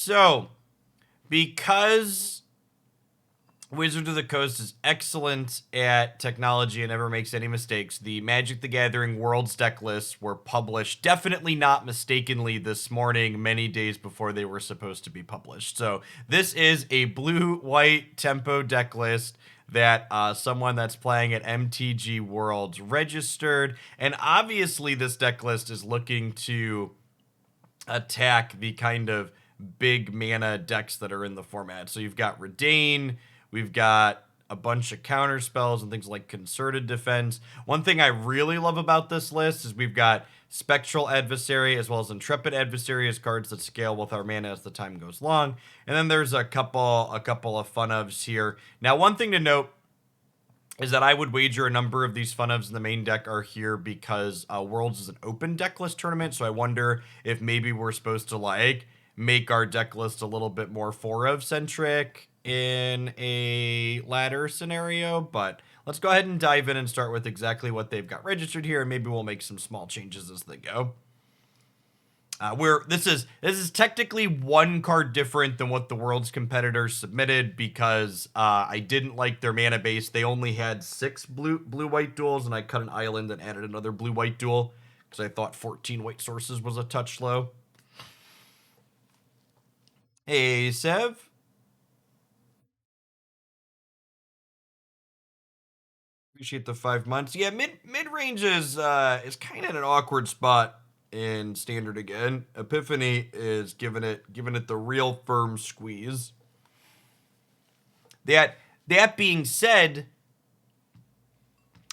So, because Wizards of the Coast is excellent at technology and never makes any mistakes, the Magic the Gathering Worlds deck lists were published, definitely not mistakenly, this morning, many days before they were supposed to be published. So this is a blue-white tempo deck list that someone that's playing at MTG Worlds registered, and obviously this deck list is looking to attack the kind of big mana decks that are in the format. So you've got Reidane, we've got a bunch of counter spells and things like Concerted Defense. One thing I really love about this list is we've got Spectral Adversary as well as Intrepid Adversary as cards that scale with our mana as the time goes long. And then there's a couple of fun ofs here. Now, one thing to note is that I would wager a number of these fun ofs in the main deck are here because Worlds is an open deck list tournament, so I wonder if maybe we're supposed to, like, make our deck list a little bit more 4-of centric in a ladder scenario, but let's go ahead and dive in and start with exactly what they've got registered here, and maybe we'll make some small changes as they go. This is technically one card different than what the World's competitors submitted because I didn't like their mana base. They only had 6 blue-white duels, and I cut an island and added another blue-white duel because I thought 14 white sources was a touch low. Hey, Sev. Appreciate the 5 months. Yeah, mid-range is kind of an awkward spot in Standard again. Epiphany is giving it the real firm squeeze. That being said,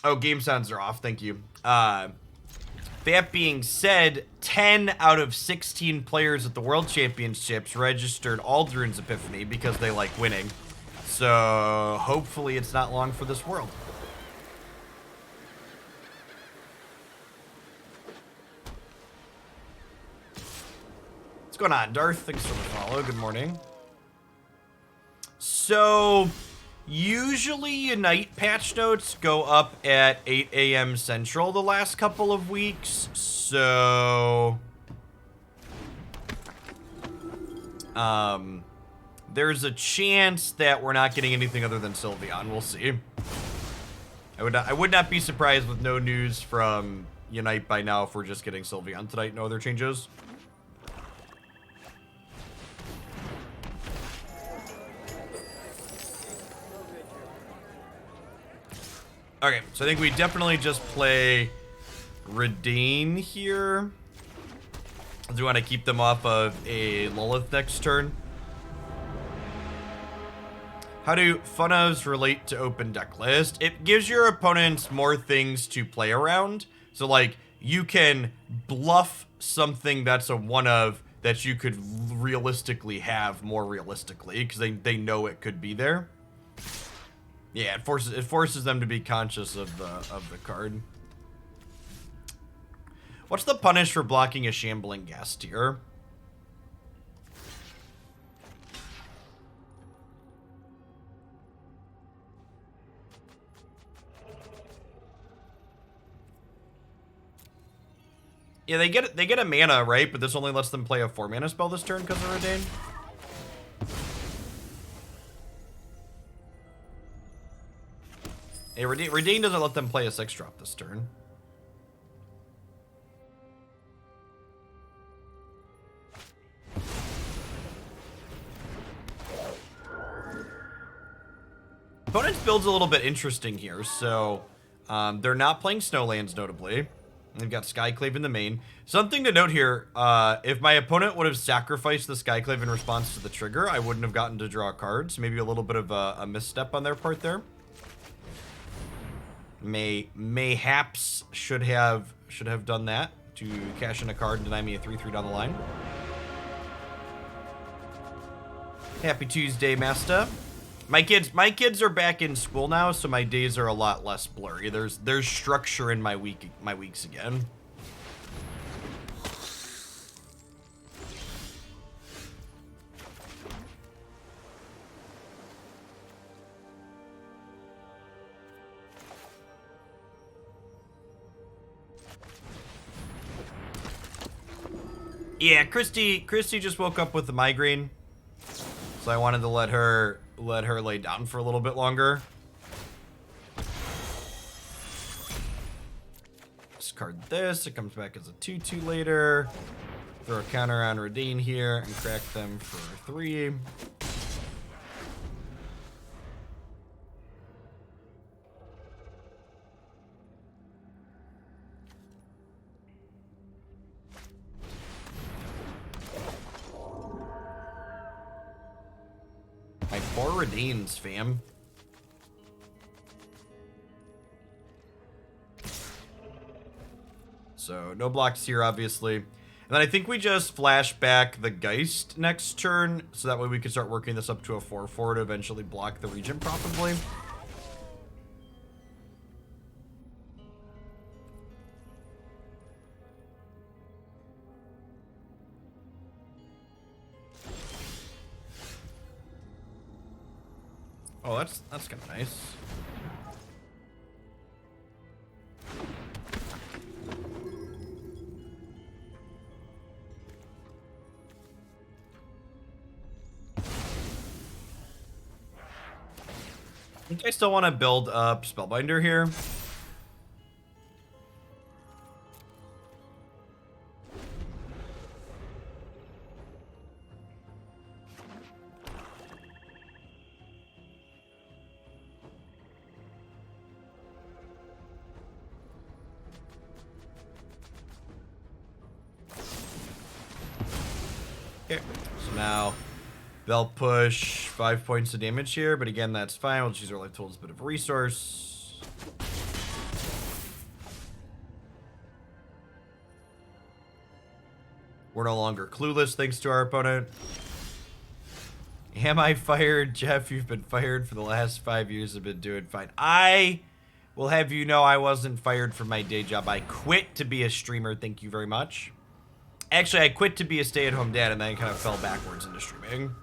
oh, game sounds are off. Thank you. That being said, 10 out of 16 players at the World Championships registered Alrund's Epiphany because they like winning. So hopefully it's not long for this world. What's going on, Darth? Thanks for the follow. Good morning. So, usually Unite patch notes go up at 8 a.m. Central the last couple of weeks. So, there's a chance that we're not getting anything other than Sylveon. We'll see. I would not be surprised with no news from Unite by now if we're just getting Sylveon tonight. No other changes. Okay, so I think we definitely just play Reidane here. Do we want to keep them off of a Lilith next turn? How do fun ofs relate to open deck list? It gives your opponents more things to play around. So, like, you can bluff something that's a one of that you could realistically have more realistically because they know it could be there. Yeah, it forces them to be conscious of the card. What's the punish for blocking a shambling guest here? Yeah, they get a mana, right? But this only lets them play a 4-mana spell this turn because of Reidane. Hey, Reidane doesn't let them play a 6-drop this turn. Opponent's build's a little bit interesting here, so they're not playing Snowlands, notably. They've got Skyclave in the main. Something to note here, if my opponent would have sacrificed the Skyclave in response to the trigger, I wouldn't have gotten to draw cards. Maybe a little bit of a misstep on their part there. Mayhaps should have done that to cash in a card and deny me a 3/3 down the line. Happy Tuesday, Master. My kids are back in school now, so my days are a lot less blurry. There's structure in my weeks again. Yeah, Christy just woke up with a migraine. So I wanted to let her lay down for a little bit longer. Discard this. It comes back as a 2/2 later. Throw a counter on Reidane here and crack them for 3. My poor Reidanes, fam. So no blocks here, obviously. And then I think we just flash back the Geist next turn, so that way we can start working this up to a 4/4 to eventually block the Regent, probably. Oh, that's kind of nice. I think I still want to build up Spellbinder here. Okay, so now they'll push 5 points of damage here, but again, that's fine. We'll just use our life tool as a bit of a resource. We're no longer clueless thanks to our opponent. Am I fired? Jeff, you've been fired for the last 5 years. I've been doing fine. I will have you know I wasn't fired from my day job. I quit to be a streamer. Thank you very much. Actually, I quit to be a stay-at-home dad, and then I kind of fell backwards into streaming.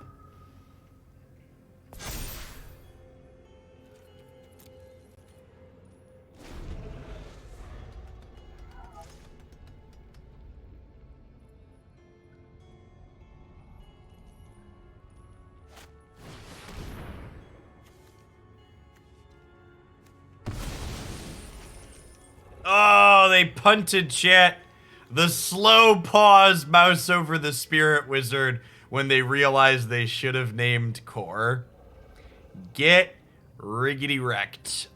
Oh, they punted, chat. The slow pause mouse over the Spirit Wizard when they realized they should have named Core. Get riggedy wrecked.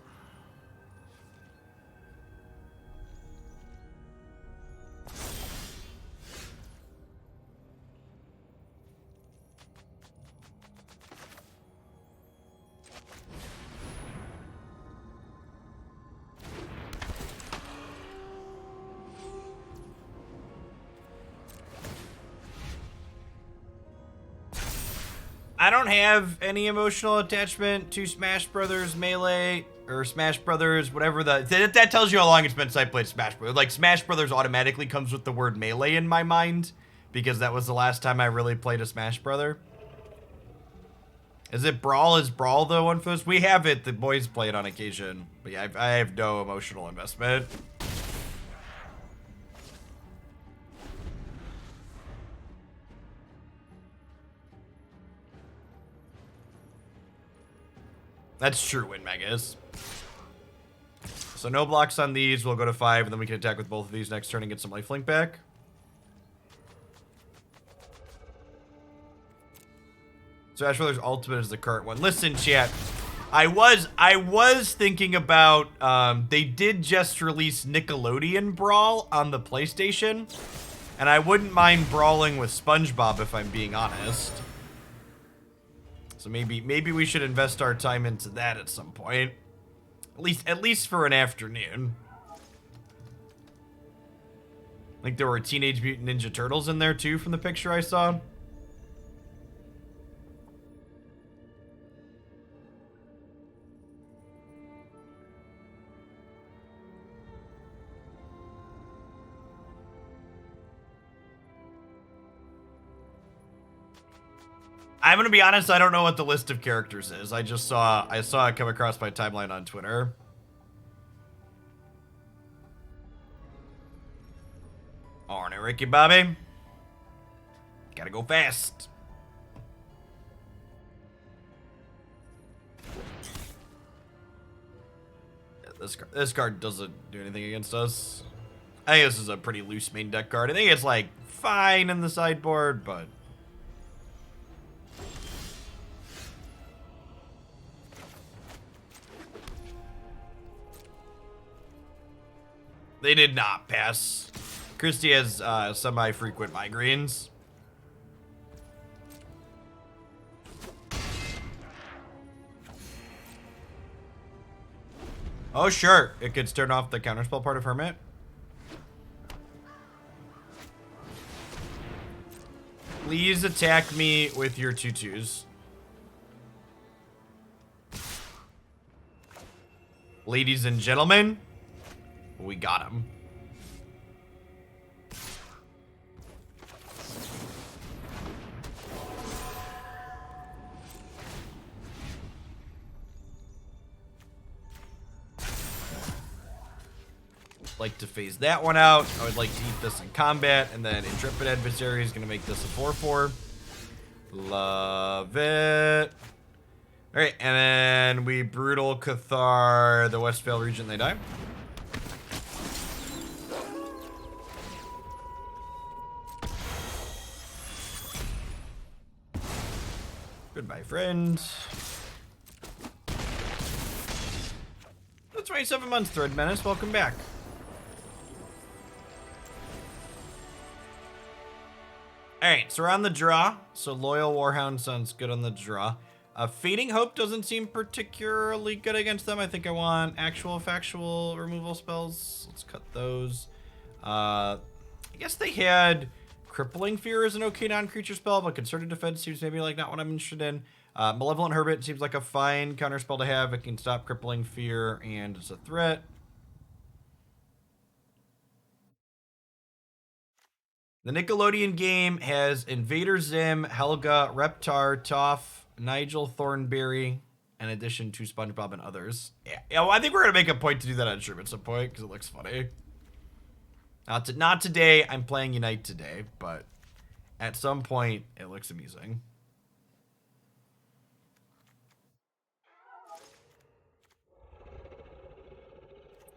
I don't have any emotional attachment to Smash Brothers Melee or Smash Brothers, whatever that tells you how long it's been since I played Smash Brothers. Like, Smash Brothers automatically comes with the word melee in my mind because that was the last time I really played a Smash Brother. Is it Brawl? Is Brawl the one for this? We have it. The boys play it on occasion. But yeah, I have no emotional investment. That's true, Win Megas. So no blocks on these. We'll go to 5, and then we can attack with both of these next turn and get some lifelink back. So Smash Brothers Ultimate is the current one. Listen, chat. I was thinking about, they did just release Nickelodeon Brawl on the PlayStation, and I wouldn't mind brawling with SpongeBob if I'm being honest. So maybe we should invest our time into that at some point. At least for an afternoon. I think there were Teenage Mutant Ninja Turtles in there too from the picture I saw. I'm gonna be honest, I don't know what the list of characters is. I saw it come across my timeline on Twitter. Alright, Ricky Bobby. Gotta go fast. This card doesn't do anything against us. I think this is a pretty loose main deck card. I think it's like fine in the sideboard, but they did not pass. Christy has semi-frequent migraines. Oh, sure. It could turn off the counterspell part of Hermit. Please attack me with your 2/2s. Ladies and gentlemen, we got him. Like to phase that one out. I would like to eat this in combat, and then Intrepid Adversary is going to make this a 4/4. Love it. All right, and then we Brutal Cathar the Westphal region. They die. Goodbye, friend. The 27 months, Thread Menace. Welcome back. Alright, so we're on the draw. So Loyal Warhound sounds good on the draw. Fading Hope doesn't seem particularly good against them. I think I want actual factual removal spells. Let's cut those. I guess they had Crippling Fear as an okay non-creature spell, but Concerted Defense seems maybe like not what I'm interested in. Malevolent Hermit seems like a fine counter spell to have. It can stop Crippling Fear and it's a threat. The Nickelodeon game has Invader Zim, Helga, Reptar, Toph, Nigel Thornberry, in addition to SpongeBob and others. Yeah, well, I think we're going to make a point to do that on stream at some point, because it looks funny. Not today, I'm playing Unite today, but at some point, it looks amusing.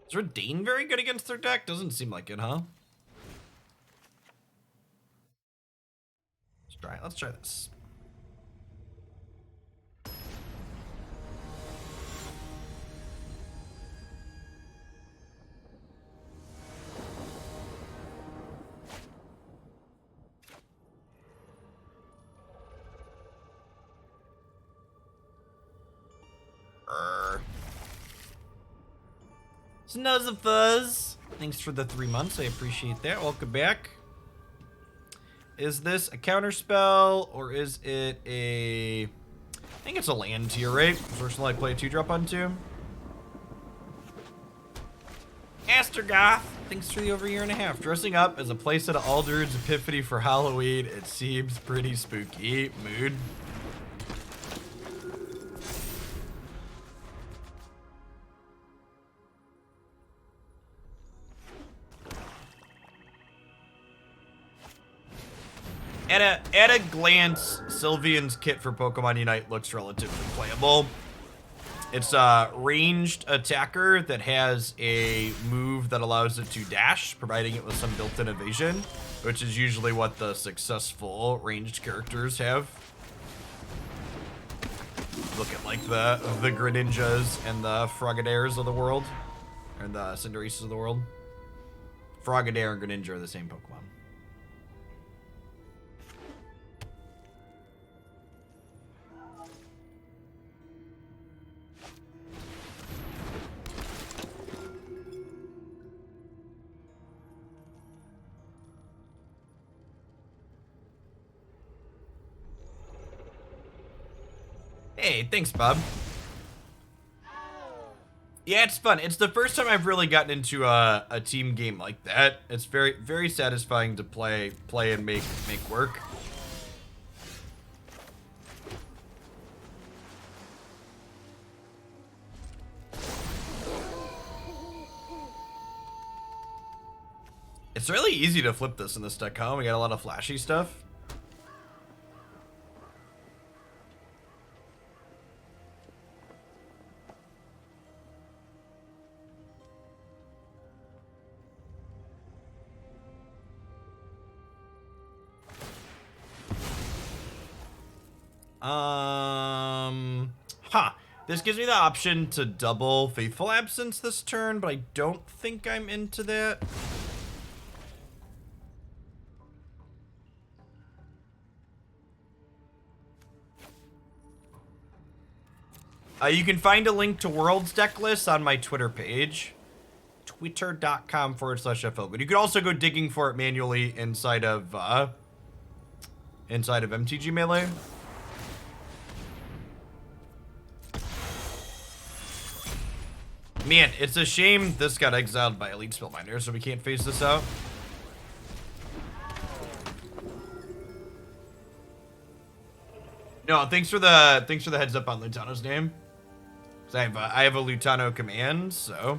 Is Reidane very good against their deck? Doesn't seem like it, huh? Let's try this. Snuzzafuzz. Thanks for the 3 months. I appreciate that. Welcome back. Is this a counter spell or is it a... I think it's a land tier, right? First one I play a 2-drop on 2. Astergoth. Thanks for the over 1.5 years. Dressing up as a playset of Alrund's Epiphany for Halloween. It seems pretty spooky. Mood. At a glance, Sylvian's kit for Pokemon Unite looks relatively playable. It's a ranged attacker that has a move that allows it to dash, providing it with some built-in evasion, which is usually what the successful ranged characters have. Look at like the Greninjas and the Frogadiers of the world, or the Cinderaces of the world. Frogadier and Greninja are the same Pokemon. Hey, thanks, Bob. Yeah, it's fun. It's the first time I've really gotten into a team game like that. It's very, very satisfying to play and make work. It's really easy to flip this in this deck, huh? We got a lot of flashy stuff. This gives me the option to double Fateful Absence this turn, but I don't think I'm into that. You can find a link to World's deck list on my Twitter page. Twitter.com/FL. But you could also go digging for it manually inside of MTG Melee. Man, it's a shame this got exiled by Elite Spellbinder, so we can't phase this out. No, thanks for the heads up on Lutano's name. I have a Lutano command, so.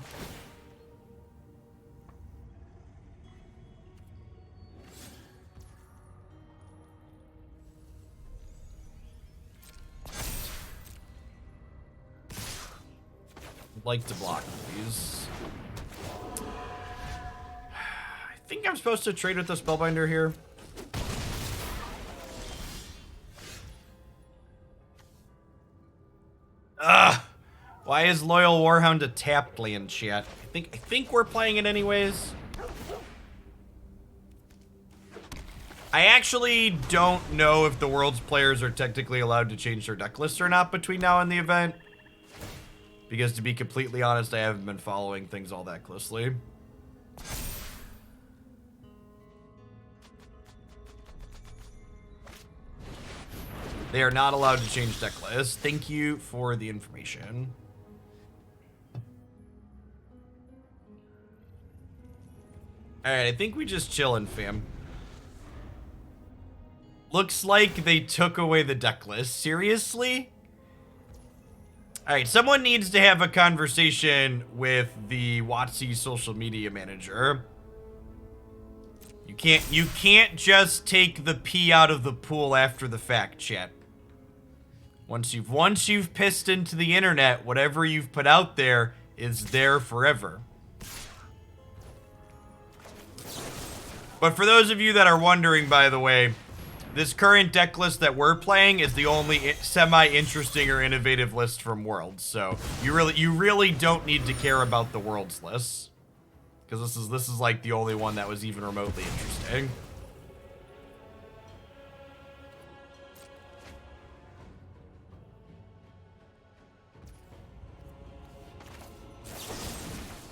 I'd like to block these. I think I'm supposed to trade with the Spellbinder here. Why is Loyal Warhound a tapped land, chat? I think we're playing it anyways. I actually don't know if the World's players are technically allowed to change their deck list or not between now and the event. Because to be completely honest, I haven't been following things all that closely. They are not allowed to change deck lists. Thank you for the information. Alright, I think we just chillin', fam. Looks like they took away the deck list. Seriously? Alright, someone needs to have a conversation with the WotC social media manager. You can't just take the pee out of the pool after the fact, chat. Once you've pissed into the internet, whatever you've put out there is there forever. But for those of you that are wondering, by the way, this current deck list that we're playing is the only semi-interesting or innovative list from Worlds. So you really don't need to care about the Worlds lists, because this is like the only one that was even remotely interesting.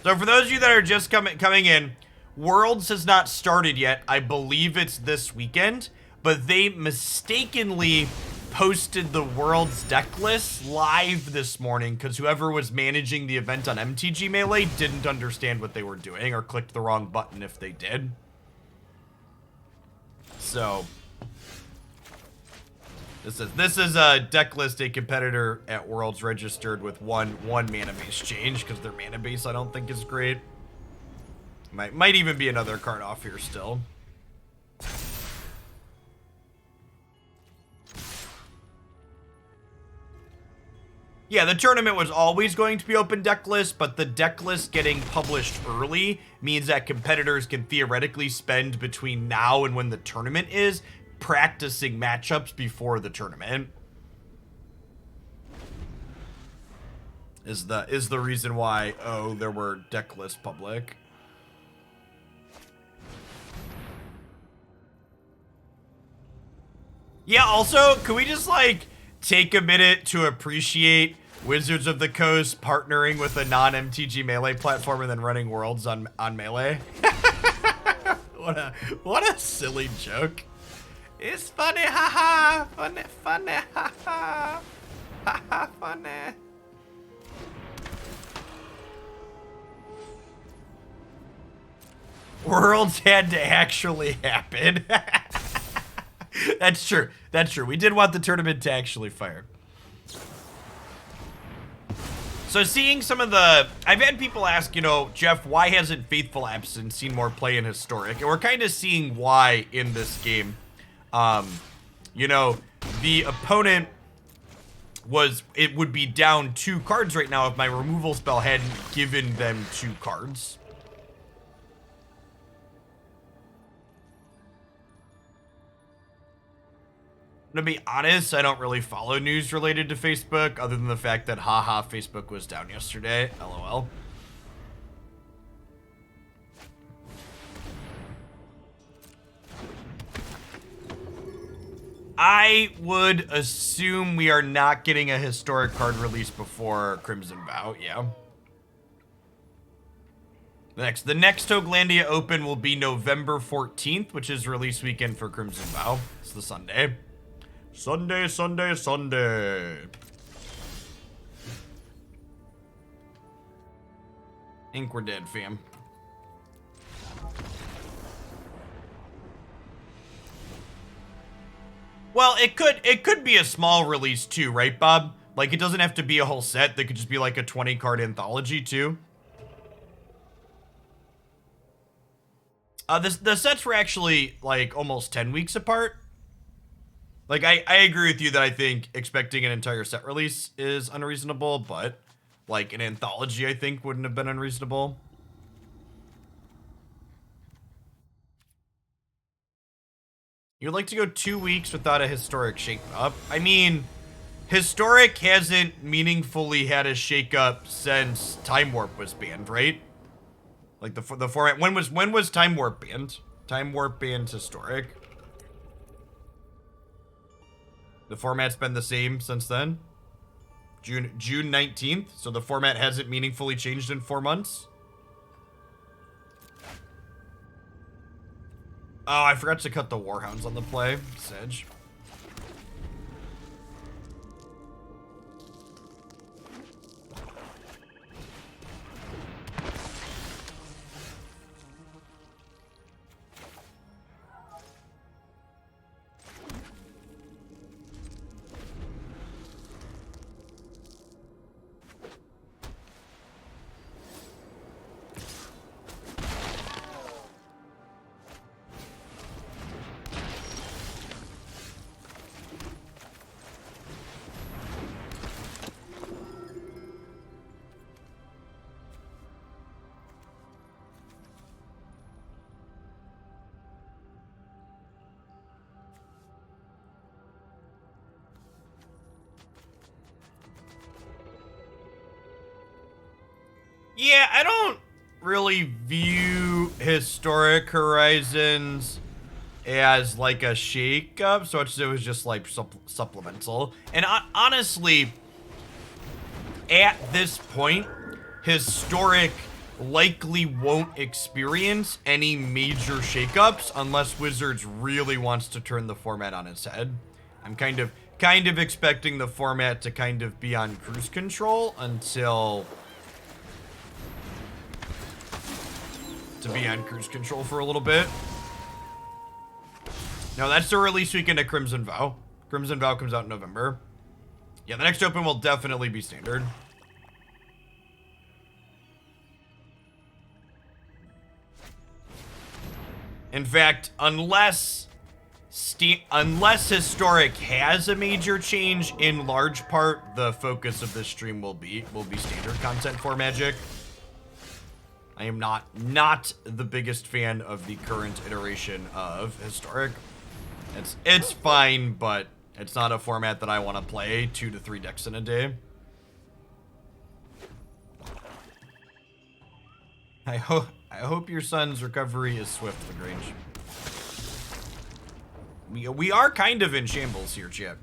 So for those of you that are just coming in, Worlds has not started yet. I believe it's this weekend, but they mistakenly posted the Worlds deck list live this morning because whoever was managing the event on MTG Melee didn't understand what they were doing or clicked the wrong button if they did. So this is a deck list a competitor at Worlds registered with one mana base change, because their mana base I don't think is great. Might even be another card off here still. Yeah, the tournament was always going to be open deck list, but the deck list getting published early means that competitors can theoretically spend between now and when the tournament is practicing matchups before the tournament. Is the reason why, oh, there were deck lists public. Yeah, also, could we just, like, take a minute to appreciate Wizards of the Coast partnering with a non-MTG Melee platform and then running Worlds on Melee? What a silly joke. It's funny, haha, funny, haha, haha, funny. Worlds had to actually happen. That's true. That's true. We did want the tournament to actually fire. So seeing some of the... I've had people ask, you know, Jeff, why hasn't Fateful Absence seen more play in Historic? And we're kind of seeing why in this game. You know, the opponent would be down 2 cards right now if my removal spell hadn't given them 2 cards. To be honest, I don't really follow news related to Facebook, other than the fact that haha, Facebook was down yesterday. LOL. I would assume we are not getting a historic card release before Crimson Vow, yeah. The next Hoaglandia Open will be November 14th, which is release weekend for Crimson Vow. It's the Sunday. Sunday, Sunday, Sunday. Think we're dead, fam. Well, it could be a small release too, right, Bob? Like, it doesn't have to be a whole set. They could just be like a 20-card anthology too. The sets were actually like almost 10 weeks apart. Like, I agree with you that I think expecting an entire set release is unreasonable, but like an anthology I think wouldn't have been unreasonable. You'd like to go 2 weeks without a historic shake-up? I mean, historic hasn't meaningfully had a shake-up since Time Warp was banned, right? Like the format. When was Time Warp banned? Time Warp banned historic. The format's been the same since then. June 19th. So the format hasn't meaningfully changed in 4 months. Oh, I forgot to cut the Warhounds on the play. Sedge. Yeah, I don't really view Historic Horizons as like a shake-up, so it was just like supplemental. And honestly, at this point, Historic likely won't experience any major shake-ups unless Wizards really wants to turn the format on its head. I'm kind of expecting the format to kind of be on cruise control until... for a little bit. No, that's the release weekend of Crimson Vow. Crimson Vow comes out in November. Yeah, the next open will definitely be standard. In fact, unless Historic has a major change, in large part, the focus of this stream will be standard content for Magic. I am not the biggest fan of the current iteration of Historic. It's fine, but it's not a format that I want to play 2 to 3 decks in a day. I hope your son's recovery is swift, LaGrange. We are kind of in shambles here, chat.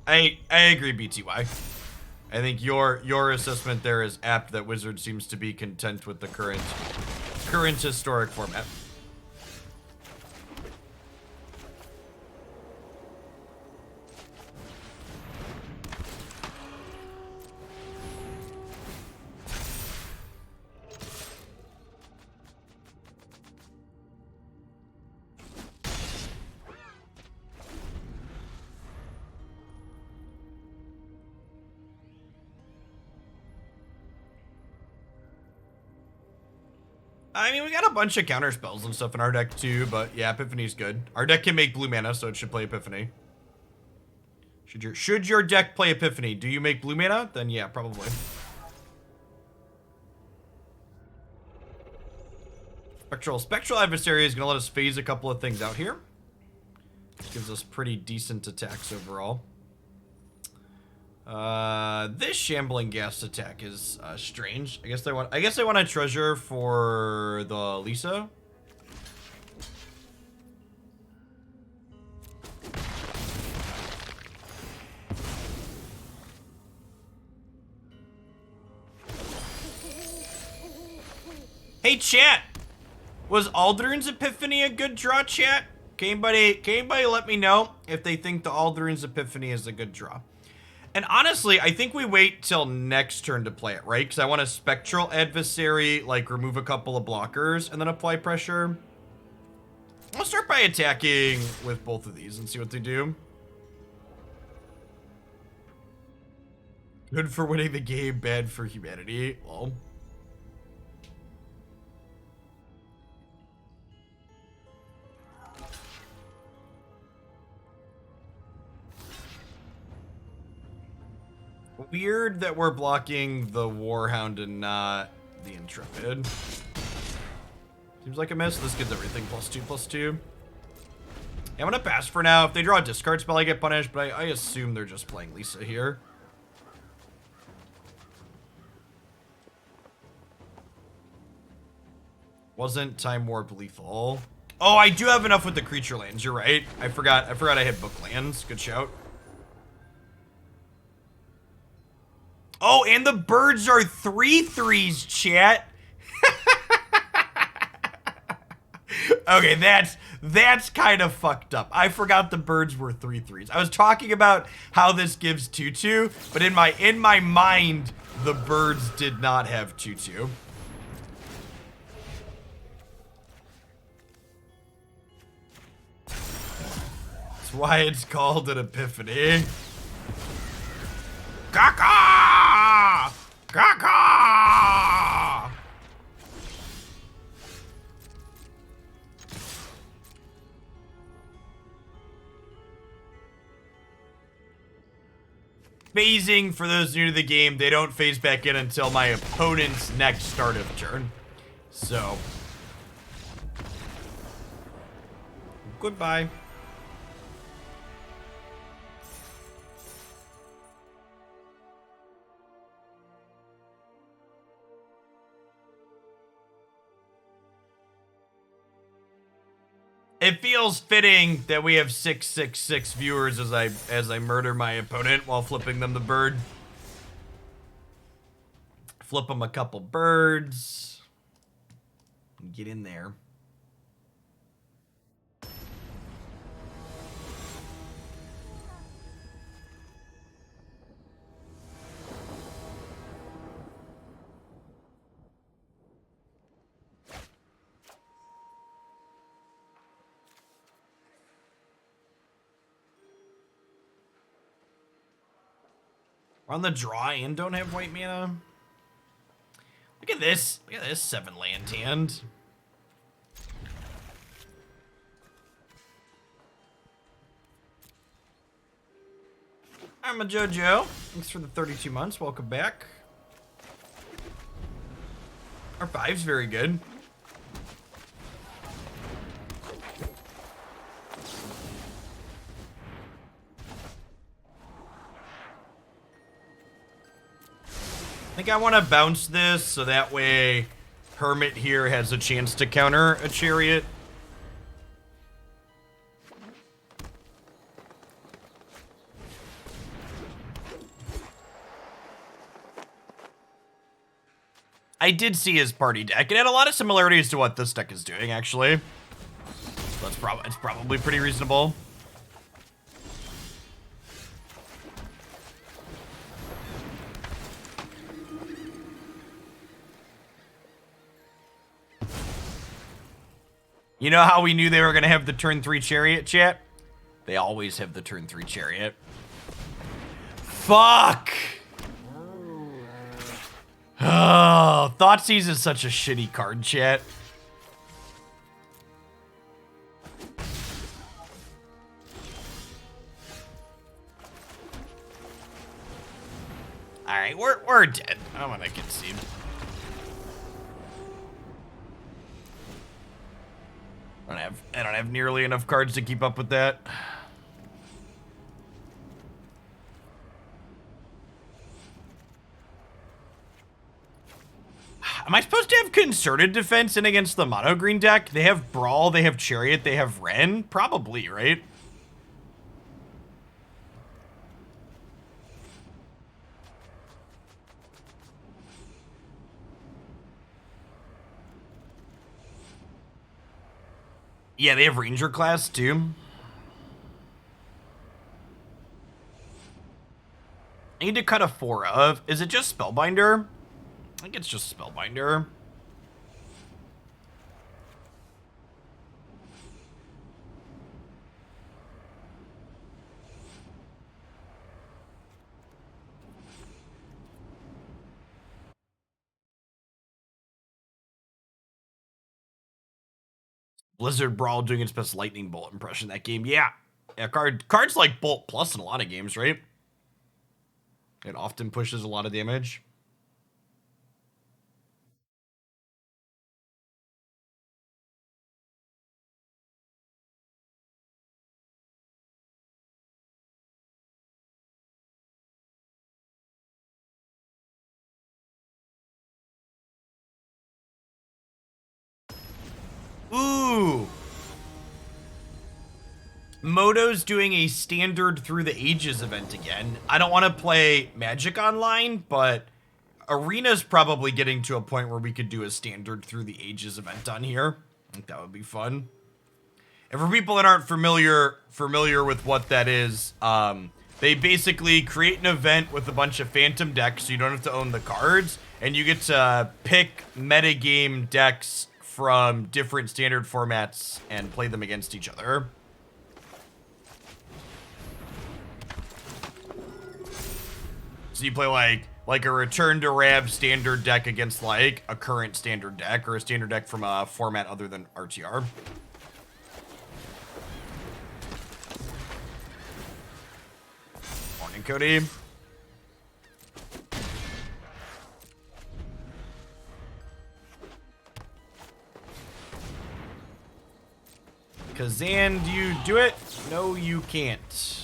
I agree, BTY. I think your assessment there is apt that Wizard seems to be content with the current Historic format. I mean, we got a bunch of counter spells and stuff in our deck too, but yeah, Epiphany's good. Our deck can make blue mana, so it should play Epiphany. Should your deck play Epiphany? Do you make blue mana? Then yeah, probably. Spectral Adversary is going to let us phase a couple of things out here. Gives us pretty decent attacks overall. This Shambling Gas attack is strange. I guess I want a treasure for the Lisa. Hey chat, was Alrund's Epiphany a good draw, chat? Can anybody let me know if they think the Alrund's Epiphany is a good draw? And honestly, I think we wait till next turn to play it, right? Because I want a Spectral Adversary, like remove a couple of blockers and then apply pressure. I'll start by attacking with both of these and see what they do. Good for winning the game, bad for humanity. Well. Weird that we're blocking the Warhound and not the Intrepid. Seems like a miss. This gives everything +2/+2. Yeah, I'm gonna pass for now. If they draw a discard spell, I get punished, but I assume they're just playing Lisa here. Wasn't Time Warp lethal? Oh, I do have enough with the creature lands. You're right. I forgot I hit book lands. Good shout. Oh, and the birds are 3/3s, chat. Okay, that's kind of fucked up. I forgot the birds were 3/3s. I was talking about how this gives 2/2, but in my mind, the birds did not have 2/2. That's why it's called an Epiphany. Caca! Caca! Phasing, for those new to the game, they don't phase back in until my opponent's next start of turn. So. Goodbye. It feels fitting that we have 666 viewers as I murder my opponent while flipping them the bird. Flip them a couple birds. Get in there. We're on the draw and don't have white mana. Look at this. Look at this 7 land hand. I'm a JoJo. Thanks for the 32 months. Welcome back. Our 5's very good. I think I want to bounce this so that way Hermit here has a chance to counter a Chariot. I did see his party deck. It had a lot of similarities to what this deck is doing, actually. So it's probably pretty reasonable. You know how we knew they were going to have the turn 3 Chariot, chat? They always have the turn 3 Chariot. Fuck! Oh, Thoughtseize is such a shitty card, chat. Alright, we're dead. I'm gonna concede. I don't have nearly enough cards to keep up with that. Am I supposed to have concerted defense in against the mono green deck? They have Brawl, they have Chariot, they have Ren? Probably, right? Yeah, they have Ranger class too. I need to cut a 4 of. Is it just Spellbinder? I think it's just Spellbinder. Blizzard Brawl doing its best lightning bolt impression that game. Yeah. Yeah, cards like Bolt Plus in a lot of games, right? It often pushes a lot of damage. Ooh. Moto's doing a standard Through the Ages event again. I don't want to play Magic Online, but Arena's probably getting to a point where we could do a standard Through the Ages event on here. I think that would be fun. And for people that aren't familiar with what that is, they basically create an event with a bunch of phantom decks, so you don't have to own the cards, and you get to pick metagame decks from different standard formats and play them against each other. So you play like a Return to Rab standard deck against like a current standard deck or a standard deck from a format other than RTR. Morning, Cody. Kazan, do you do it? No, you can't.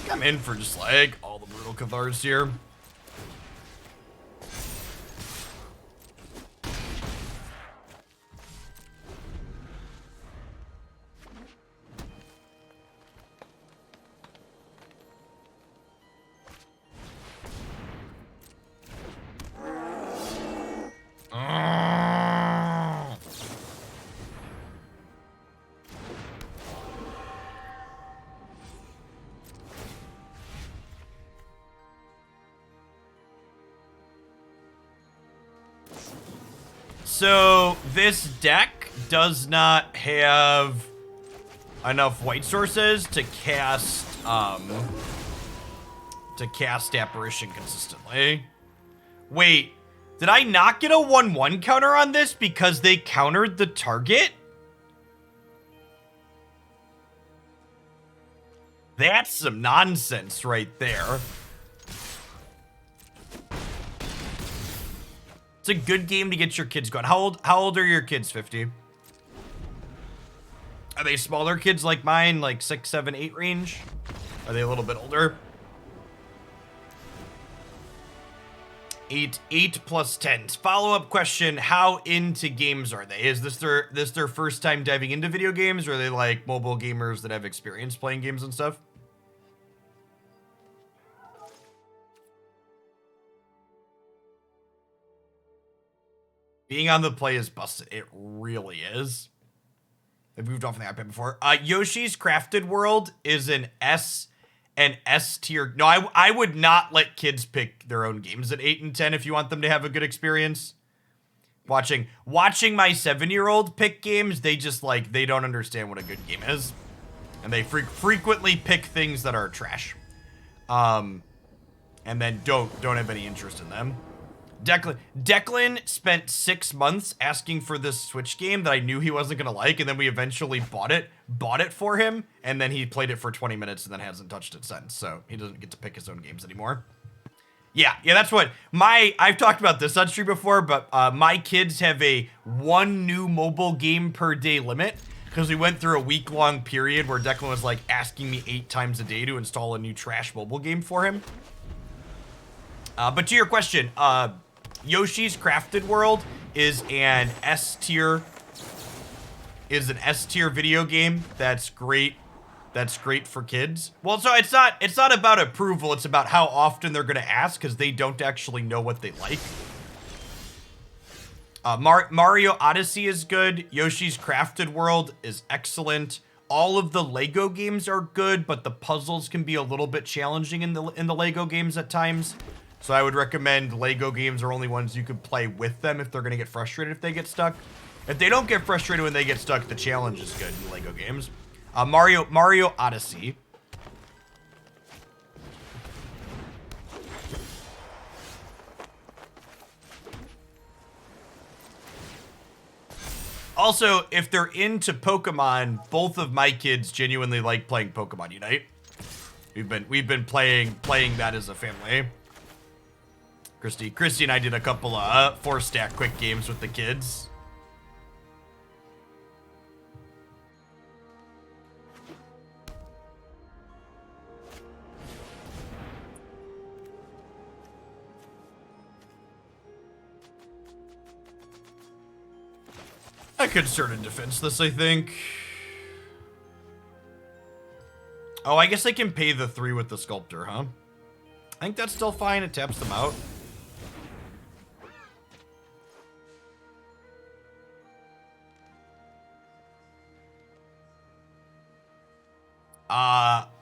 I'm in for just like all the Brutal Cathars here. So this deck does not have enough white sources to cast Apparition consistently. Wait, did I not get a 1/1 counter on this because they countered the target? That's some nonsense right there. It's a good game to get your kids going. How old are your kids, 50? Are they smaller kids like mine, like 6, 7, 8 range? Are they a little bit older? 8 plus 10. Follow-up question, how into games are they? Is this their first time diving into video games, or are they like mobile gamers that have experience playing games and stuff? Being on the play is busted. It really is. I've moved off the iPad before. Yoshi's Crafted World is an S tier. No, I would not let kids pick their own games at 8 and 10 if you want them to have a good experience. Watching my 7-year-old pick games, they just like, they don't understand what a good game is. And they frequently pick things that are trash. And then don't have any interest in them. Declan spent 6 months asking for this Switch game that I knew he wasn't gonna like, and then we eventually bought it for him, and then he played it for 20 minutes and then hasn't touched it since, so he doesn't get to pick his own games anymore. Yeah, that's what I've talked about this on stream before, but my kids have a 1 new mobile game per day limit because we went through a week-long period where Declan was like asking me 8 times a day to install a new trash mobile game for him. But to your question, Yoshi's Crafted World is an S tier video game that's great. That's great for kids. Well, so it's not about approval, it's about how often they're gonna ask because they don't actually know what they like. Mario Odyssey is good. Yoshi's Crafted World is excellent. All of the Lego games are good, but the puzzles can be a little bit challenging in the Lego games at times. So I would recommend Lego games are only ones you could play with them if they're gonna get frustrated if they get stuck. If they don't get frustrated when they get stuck, the challenge is good in Lego games. Mario Odyssey. Also, if they're into Pokemon, both of my kids genuinely like playing Pokemon Unite. We've been playing that as a family. Christy and I did a couple of 4-stack quick games with the kids. I could start a defenseless, I think. Oh, I guess I can pay the 3 with the sculptor, huh? I think that's still fine. It taps them out.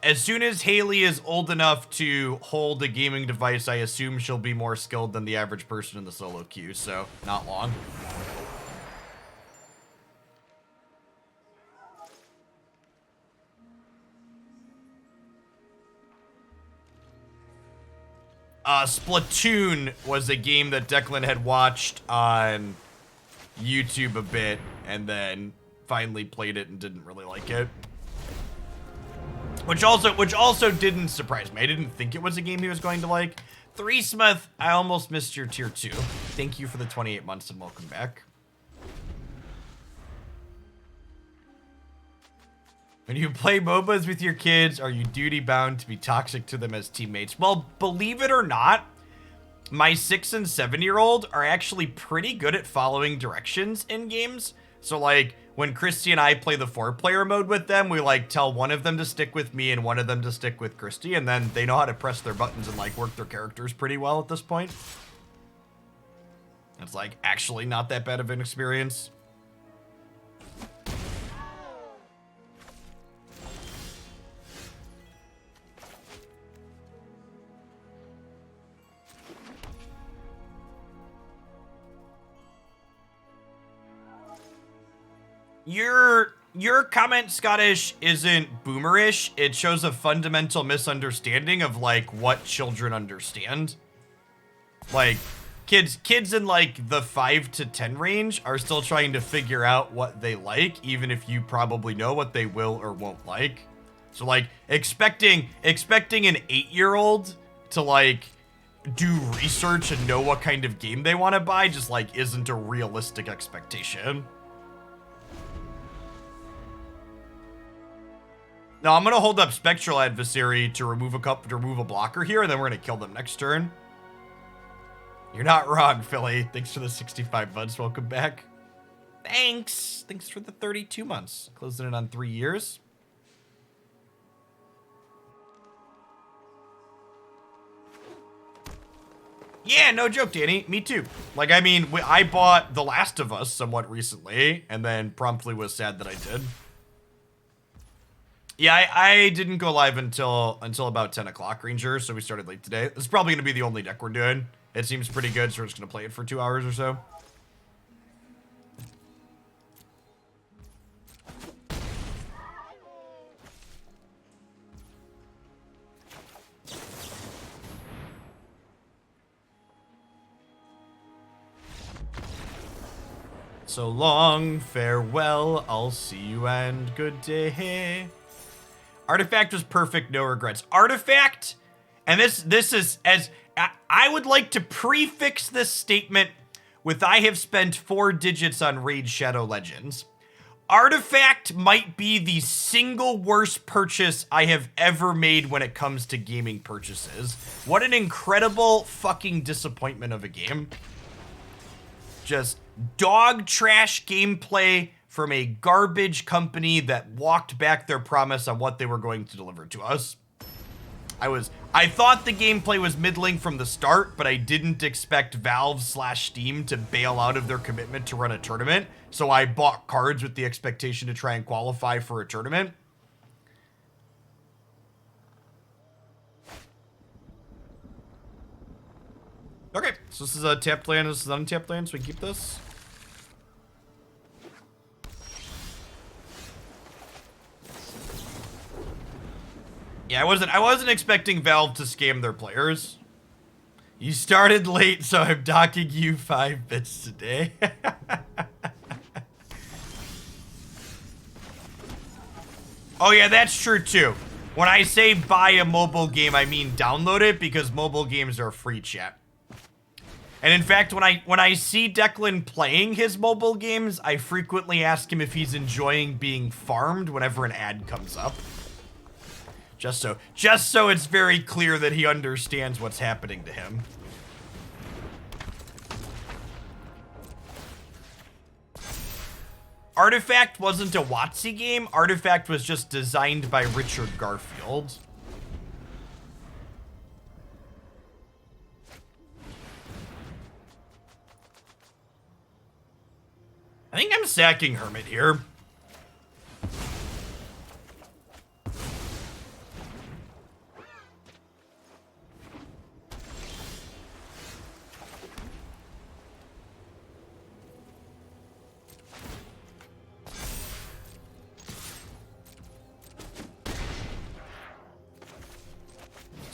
As soon as Haley is old enough to hold a gaming device, I assume she'll be more skilled than the average person in the solo queue, so not long. Splatoon was a game that Declan had watched on YouTube a bit and then finally played it and didn't really like it. Which also didn't surprise me. I didn't think it was a game he was going to like. Three Smith, I almost missed your tier 2. Thank you for the 28 months and welcome back. When you play MOBAs with your kids, are you duty bound to be toxic to them as teammates? Well, believe it or not, my 6 and 7-year-old are actually pretty good at following directions in games. So like when Christy and I play the 4-player mode with them, we like tell one of them to stick with me and one of them to stick with Christy, and then they know how to press their buttons and like work their characters pretty well at this point. It's like actually not that bad of an experience. Your comment, Scottish, isn't boomerish. It shows a fundamental misunderstanding of like what children understand. Like kids in like the 5 to 10 range are still trying to figure out what they like, even if you probably know what they will or won't like. So like expecting an 8-year-old to like do research and know what kind of game they want to buy just like isn't a realistic expectation. Now I'm gonna hold up Spectral Adversary to remove a blocker here, and then we're gonna kill them next turn. You're not wrong, Philly. Thanks for the 65 months. Welcome back. Thanks. Thanks for the 32 months. Closing it on 3 years. Yeah, no joke, Danny. Me too. Like, I mean, I bought The Last of Us somewhat recently, and then promptly was sad that I did. Yeah, I didn't go live until about 10 o'clock, Ranger, so we started late today. This is probably going to be the only deck we're doing. It seems pretty good, so we're just going to play it for 2 hours or so. So long, farewell, I'll see you and good day. Artifact was perfect, no regrets. Artifact, and this is I would like to prefix this statement with I have spent 4 digits on Raid Shadow Legends. Artifact might be the single worst purchase I have ever made when it comes to gaming purchases. What an incredible fucking disappointment of a game. Just dog trash gameplay from a garbage company that walked back their promise on what they were going to deliver to us. I thought the gameplay was middling from the start, but I didn't expect Valve/Steam to bail out of their commitment to run a tournament, so I bought cards with the expectation to try and qualify for a tournament. Okay, so this is a tapped land, this is an untapped land, so we keep this. Yeah, I wasn't expecting Valve to scam their players. You started late, so I'm docking you 5 bits today. Oh yeah, that's true too. When I say buy a mobile game, I mean download it, because mobile games are free, chat. And in fact, when I see Declan playing his mobile games, I frequently ask him if he's enjoying being farmed whenever an ad comes up. Just so it's very clear that he understands what's happening to him. Artifact wasn't a WotC game. Artifact was just designed by Richard Garfield. I think I'm sacking Hermit here.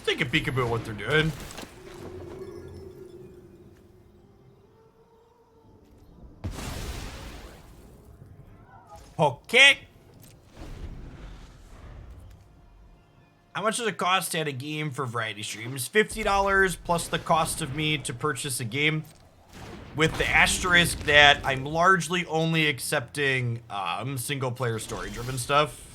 Take a peekaboo at what they're doing. Okay. How much does it cost to add a game for variety streams? $50 plus the cost of me to purchase a game, with the asterisk that I'm largely only accepting single player story driven stuff.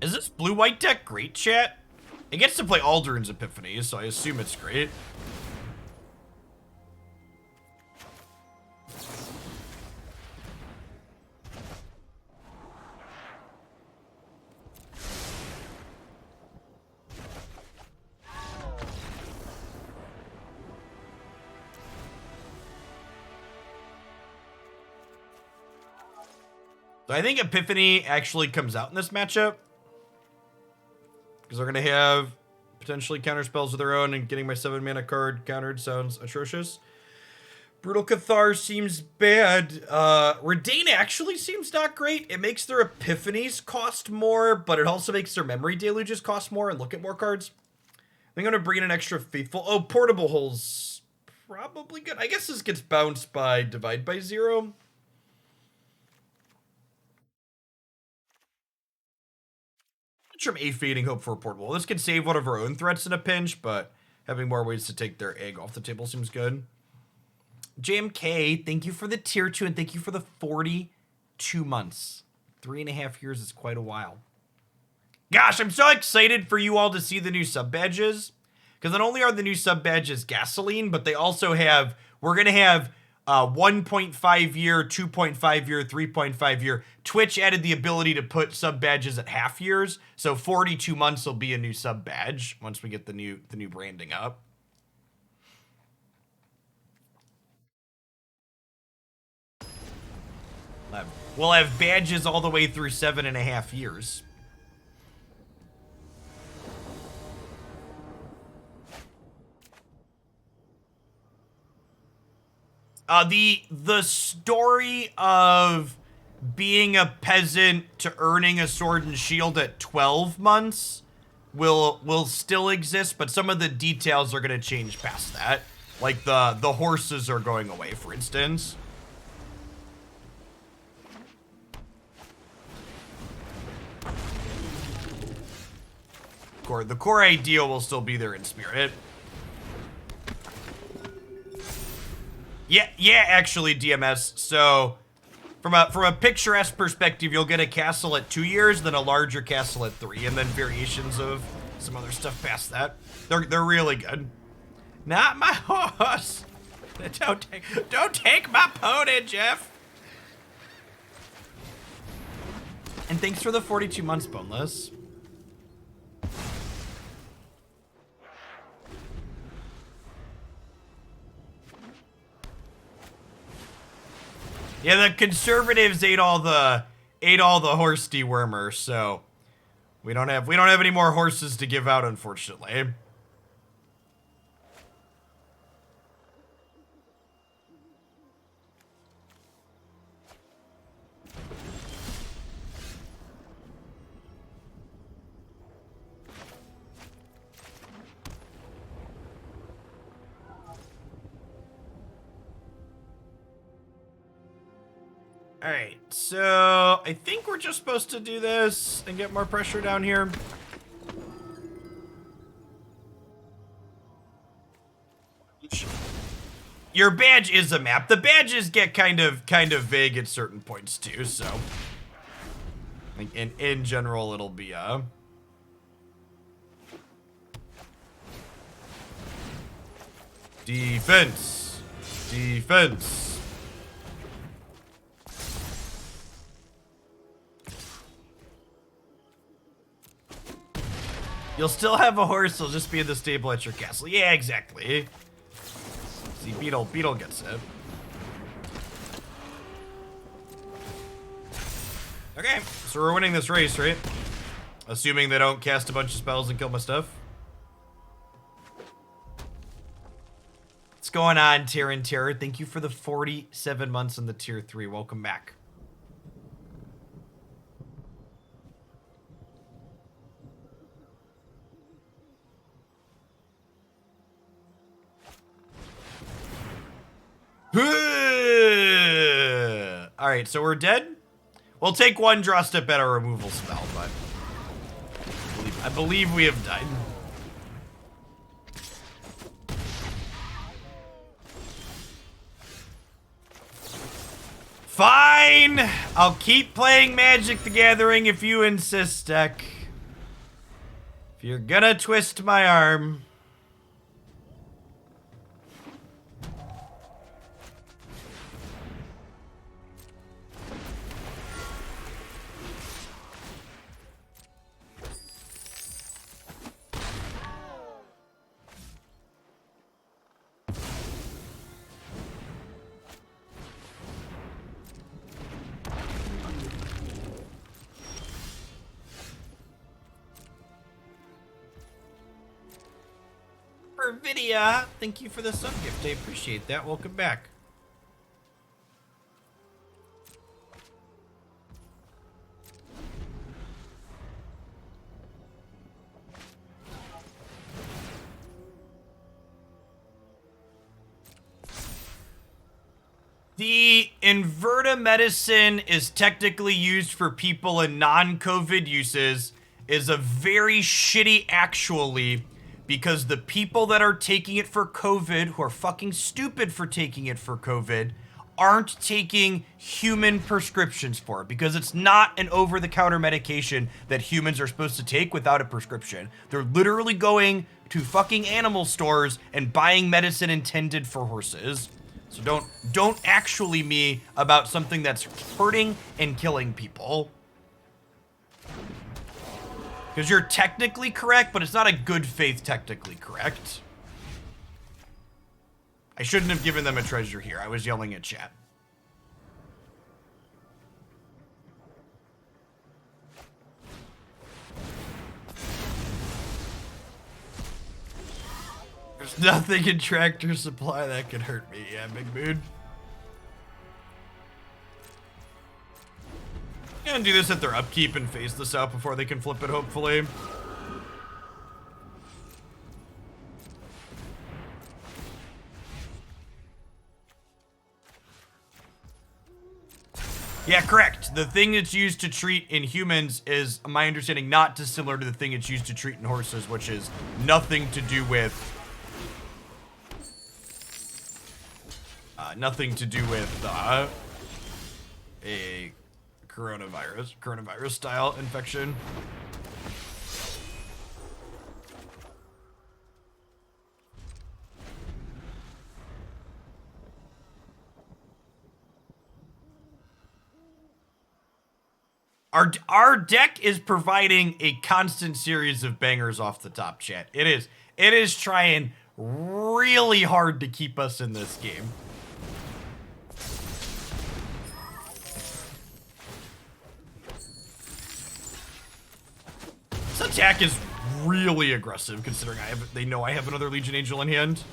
Is this blue-white deck great, chat? It gets to play Alrund's Epiphany, so I assume it's great. So I think Epiphany actually comes out in this matchup, because they're going to have potentially counter spells of their own, and getting my 7 mana card countered sounds atrocious. Brutal Cathar seems bad. Reidane actually seems not great. It makes their Epiphanies cost more, but it also makes their Memory Deluges cost more and look at more cards. I think I'm going to bring in an extra Faithful. Oh, Portable Hole's probably good. I guess this gets bounced by Divide by 0. From a Fading Hope for a Portable. This could save one of our own threats in a pinch, but having more ways to take their egg off the table seems good. JMK, thank you for the tier 2, and thank you for the 42 months. 3.5 years is quite a while. Gosh, I'm so excited for you all to see the new sub badges, because not only are the new sub badges gasoline, but they also have, we're going to have 1.5 year, 2.5 year, 3.5 year. Twitch added the ability to put sub badges at half years, so 42 months will be a new sub badge once we get the new branding up. We'll have badges all the way through 7.5 years. The story of being a peasant to earning a sword and shield at 12 months will still exist, but some of the details are going to change past that. Like the horses are going away, for instance. The core ideal will still be there in spirit. Yeah, actually, DMS. So, from a picturesque perspective, you'll get a castle at 2 years, then a larger castle at 3, and then variations of some other stuff past that. They're really good. Not my horse. Don't take my pony, Jeff. And thanks for the 42 months, Boneless. Yeah, the conservatives ate all the horse dewormers, so we don't have any more horses to give out, unfortunately. Alright, so I think we're just supposed to do this and get more pressure down here. Your badge is a map. The badges get kind of vague at certain points too, so like in general it'll be defense. Defense. You'll still have a horse, it'll just be in the stable at your castle. Yeah, exactly. See, Beetle gets it. Okay, so we're winning this race, right? Assuming they don't cast a bunch of spells and kill my stuff. What's going on, Terran Terror? Thank you for the 47 months in the tier 3. Welcome back. Alright, so we're dead. We'll take one draw step at our removal spell, but I believe we have died. Fine! I'll keep playing Magic the Gathering if you insist, Deck. If you're gonna twist my arm. Vidya, thank you for the sub gift. I appreciate that. Welcome back. The Inverta medicine is technically used for people in non-COVID uses, is a very shitty actually, because the people that are taking it for COVID, who are fucking stupid for taking it for COVID, aren't taking human prescriptions for it, because it's not an over-the-counter medication that humans are supposed to take without a prescription. They're literally going to fucking animal stores and buying medicine intended for horses. So don't actually me about something that's hurting and killing people. Because you're technically correct, but it's not a good faith technically correct. I shouldn't have given them a treasure here. I was yelling at chat. There's nothing in Tractor Supply that could hurt me. Yeah, Big Mood. gonna do this at their upkeep and phase this out before they can flip it, hopefully. Yeah, correct. The thing that's used to treat in humans is, my understanding, not dissimilar to the thing it's used to treat in horses, which is nothing to do with... a coronavirus style infection. Our deck is providing a constant series of bangers off the top, chat. It is trying really hard to keep us in this game. This attack is really aggressive, considering they know I have another Legion Angel in hand.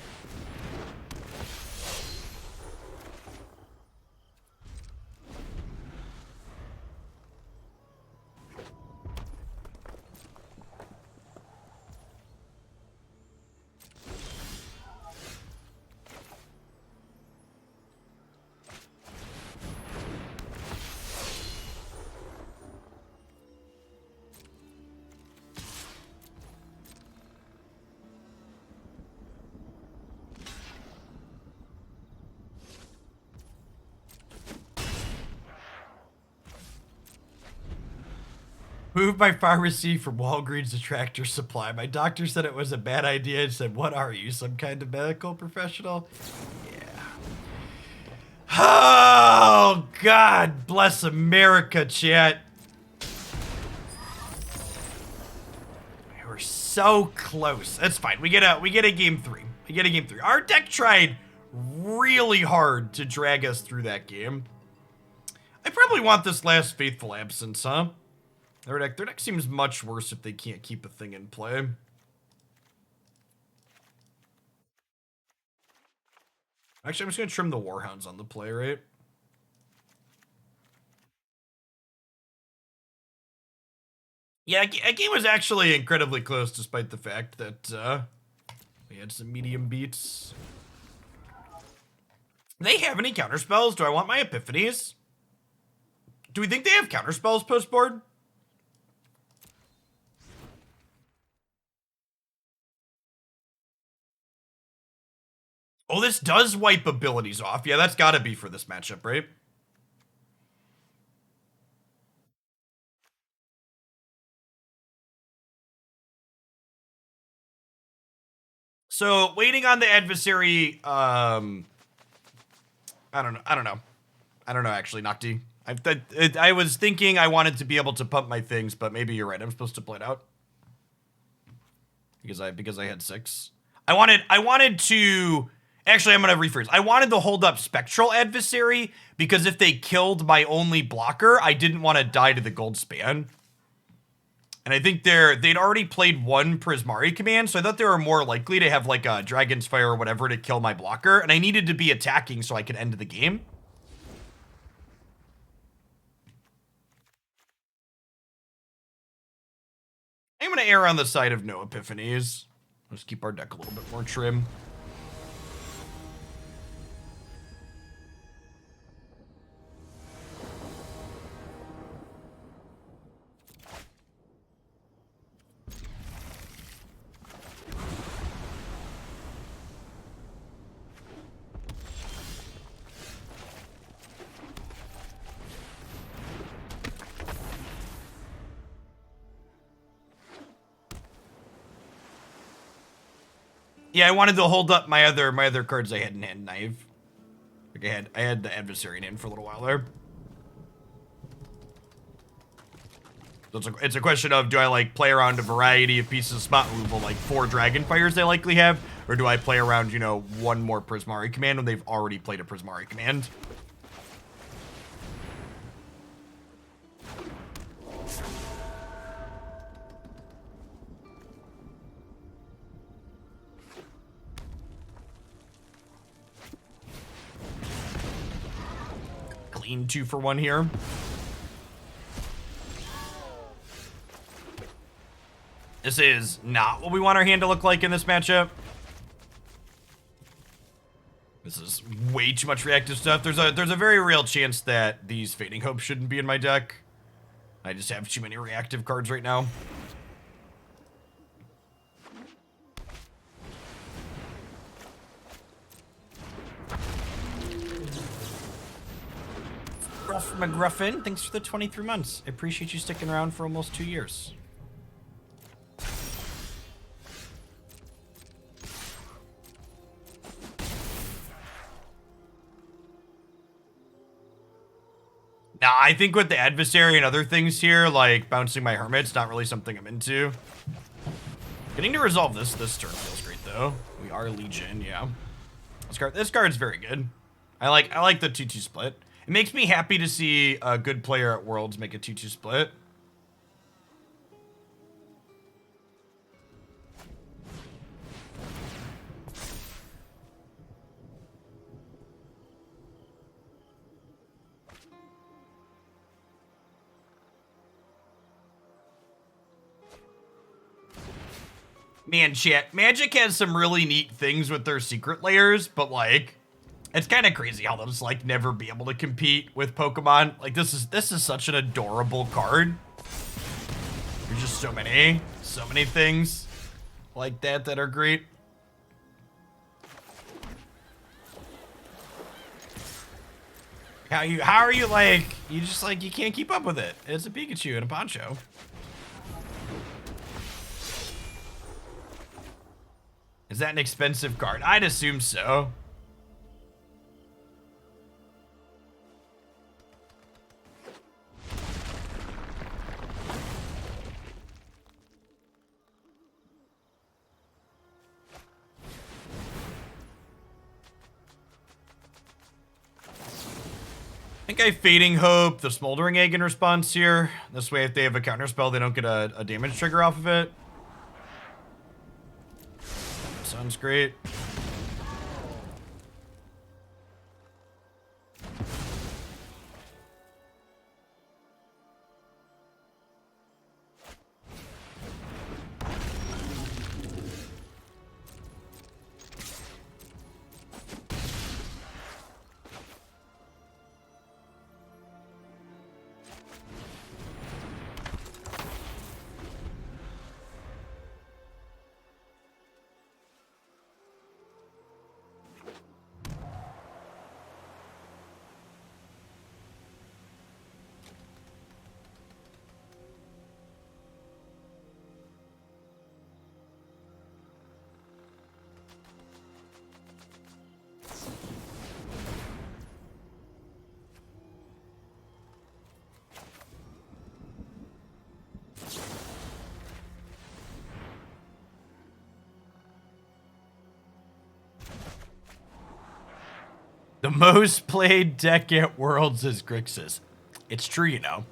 Moved my pharmacy from Walgreens to Tractor Supply. My doctor said it was a bad idea and said, "What are you, some kind of medical professional?" Yeah. Oh, God bless America, chat. We're so close. That's fine. We get a game 3. We get a game 3. Our deck tried really hard to drag us through that game. I probably want this last Fateful Absence, huh? Their deck seems much worse if they can't keep a thing in play. Actually, I'm just going to trim the Warhounds on the play, right? Yeah, that game was actually incredibly close, despite the fact that we had some medium beats. Do they have any counterspells? Do I want my Epiphanies? Do we think they have counterspells post-board? Oh, this does wipe abilities off. Yeah, that's gotta be for this matchup, right? So, waiting on the adversary, I don't know, actually, Nocti. I was thinking I wanted to be able to pump my things, but maybe you're right. I'm supposed to play it out. Because I had 6. I wanted to... Actually, I'm going to rephrase. I wanted to hold up Spectral Adversary because if they killed my only blocker, I didn't want to die to the gold span. And I think they'd already played one Prismari command, so I thought they were more likely to have like a Dragon's Fire or whatever to kill my blocker, and I needed to be attacking so I could end the game. I'm going to err on the side of no Epiphanies. Let's keep our deck a little bit more trim. Yeah, I wanted to hold up my other cards I had in hand. Knife. Like I had the Adversary in hand for a little while there. So it's a question of, do I like play around a variety of pieces of spot removal, like 4 Dragonfires they likely have, or do I play around, you know, one more Prismari command when they've already played a Prismari command? Clean 2 for 1 here. This is not what we want our hand to look like in this matchup. This is way too much reactive stuff. There's a very real chance that these Fading Hope shouldn't be in my deck. I just have too many reactive cards right now. Gruff McGruffin, thanks for the 23 months. I appreciate you sticking around for almost 2 years. Now, I think with the Adversary and other things here, like bouncing my Hermit's not really something I'm into. Getting to resolve this turn feels great, though. We are Legion, yeah. This card's very good. I like the 2-2 split. It makes me happy to see a good player at Worlds make a 2-2 split. Man, chat, Magic has some really neat things with their secret layers, but like, it's kind of crazy how they'll just like never be able to compete with Pokemon. Like this is such an adorable card. There's just so many things like that are great. How are you like, you just like, you can't keep up with it. It's a Pikachu and a Poncho. Is that an expensive card? I'd assume so. I think I Fading Hope the Smoldering Egg in response here. This way, if they have a counter spell, they don't get a damage trigger off of it. Sounds great. The most played deck at Worlds is Grixis. It's true, you know.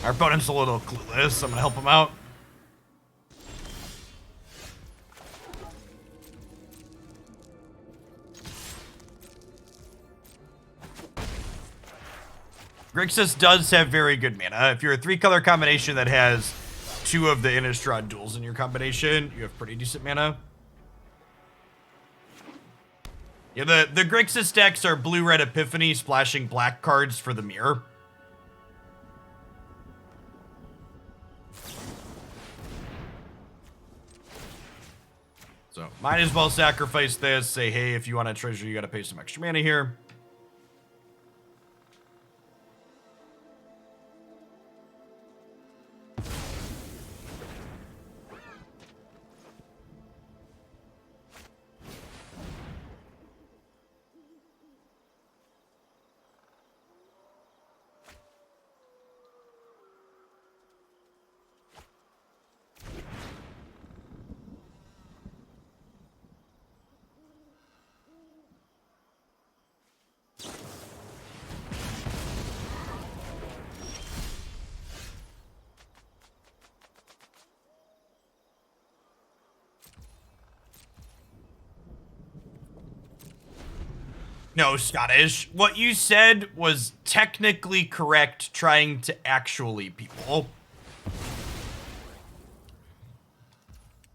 Our opponent's a little clueless. I'm gonna help him out. Grixis does have very good mana. If you're a 3-color combination that has 2 of the Innistrad duels in your combination, you have pretty decent mana. Yeah, the Grixis decks are blue-red Epiphany splashing black cards for the mirror. So, might as well sacrifice this. Say, hey, if you want a treasure, you gotta pay some extra mana here. No, Scottish. What you said was technically correct, trying to actually people.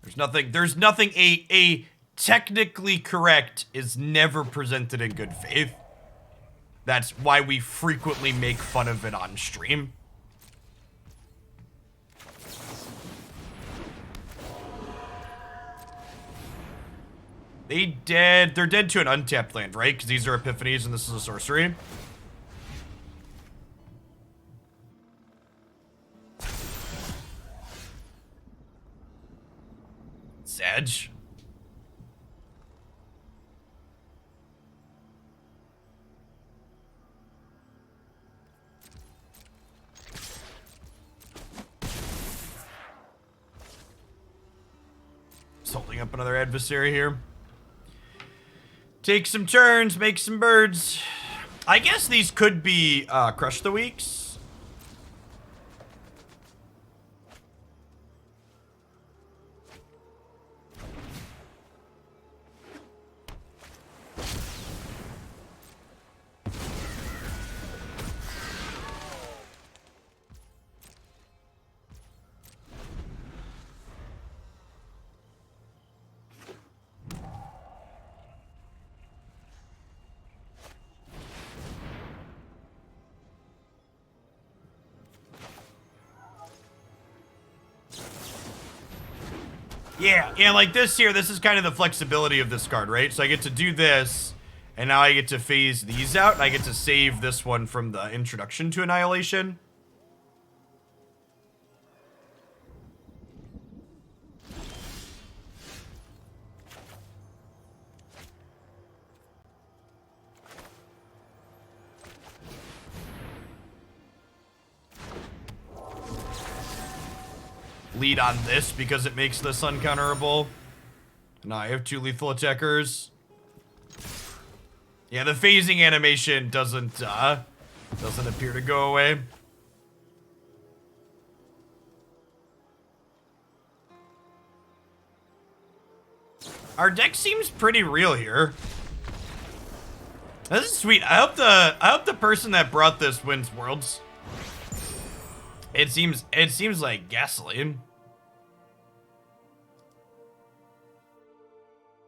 There's nothing a technically correct is never presented in good faith. That's why we frequently make fun of it on stream. They're dead to an untapped land, right? Because these are Epiphanies and this is a sorcery. Sedge. Just holding up another adversary here. Take some turns, make some birds. I guess these could be Crush the Weeks. Yeah, like this here, this is kind of the flexibility of this card, right? So I get to do this, and now I get to phase these out, and I get to save this one from the introduction to Annihilation. Lead on this because it makes this uncounterable. Now I have 2 lethal attackers. Yeah, the phasing animation doesn't appear to go away. Our deck seems pretty real here. This is sweet. I hope the person that brought this wins Worlds. It seems like gasoline.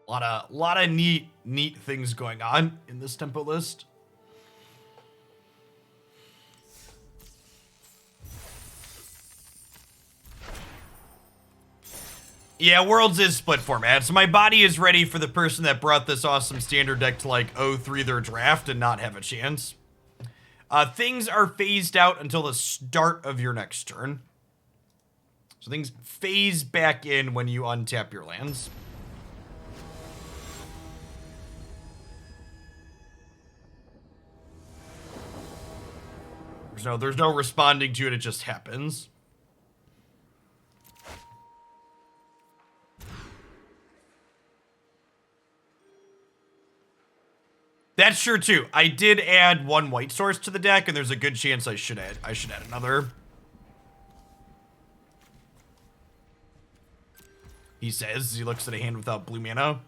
A lot of neat things going on in this tempo list. Yeah, Worlds is split format, so my body is ready for the person that brought this awesome standard deck to like 0-3 their draft and not have a chance. Things are phased out until the start of your next turn. So things phase back in when you untap your lands. There's no responding to it, it just happens. That's true too. I did add 1 white source to the deck, and there's a good chance I should add another. He says as he looks at a hand without blue mana.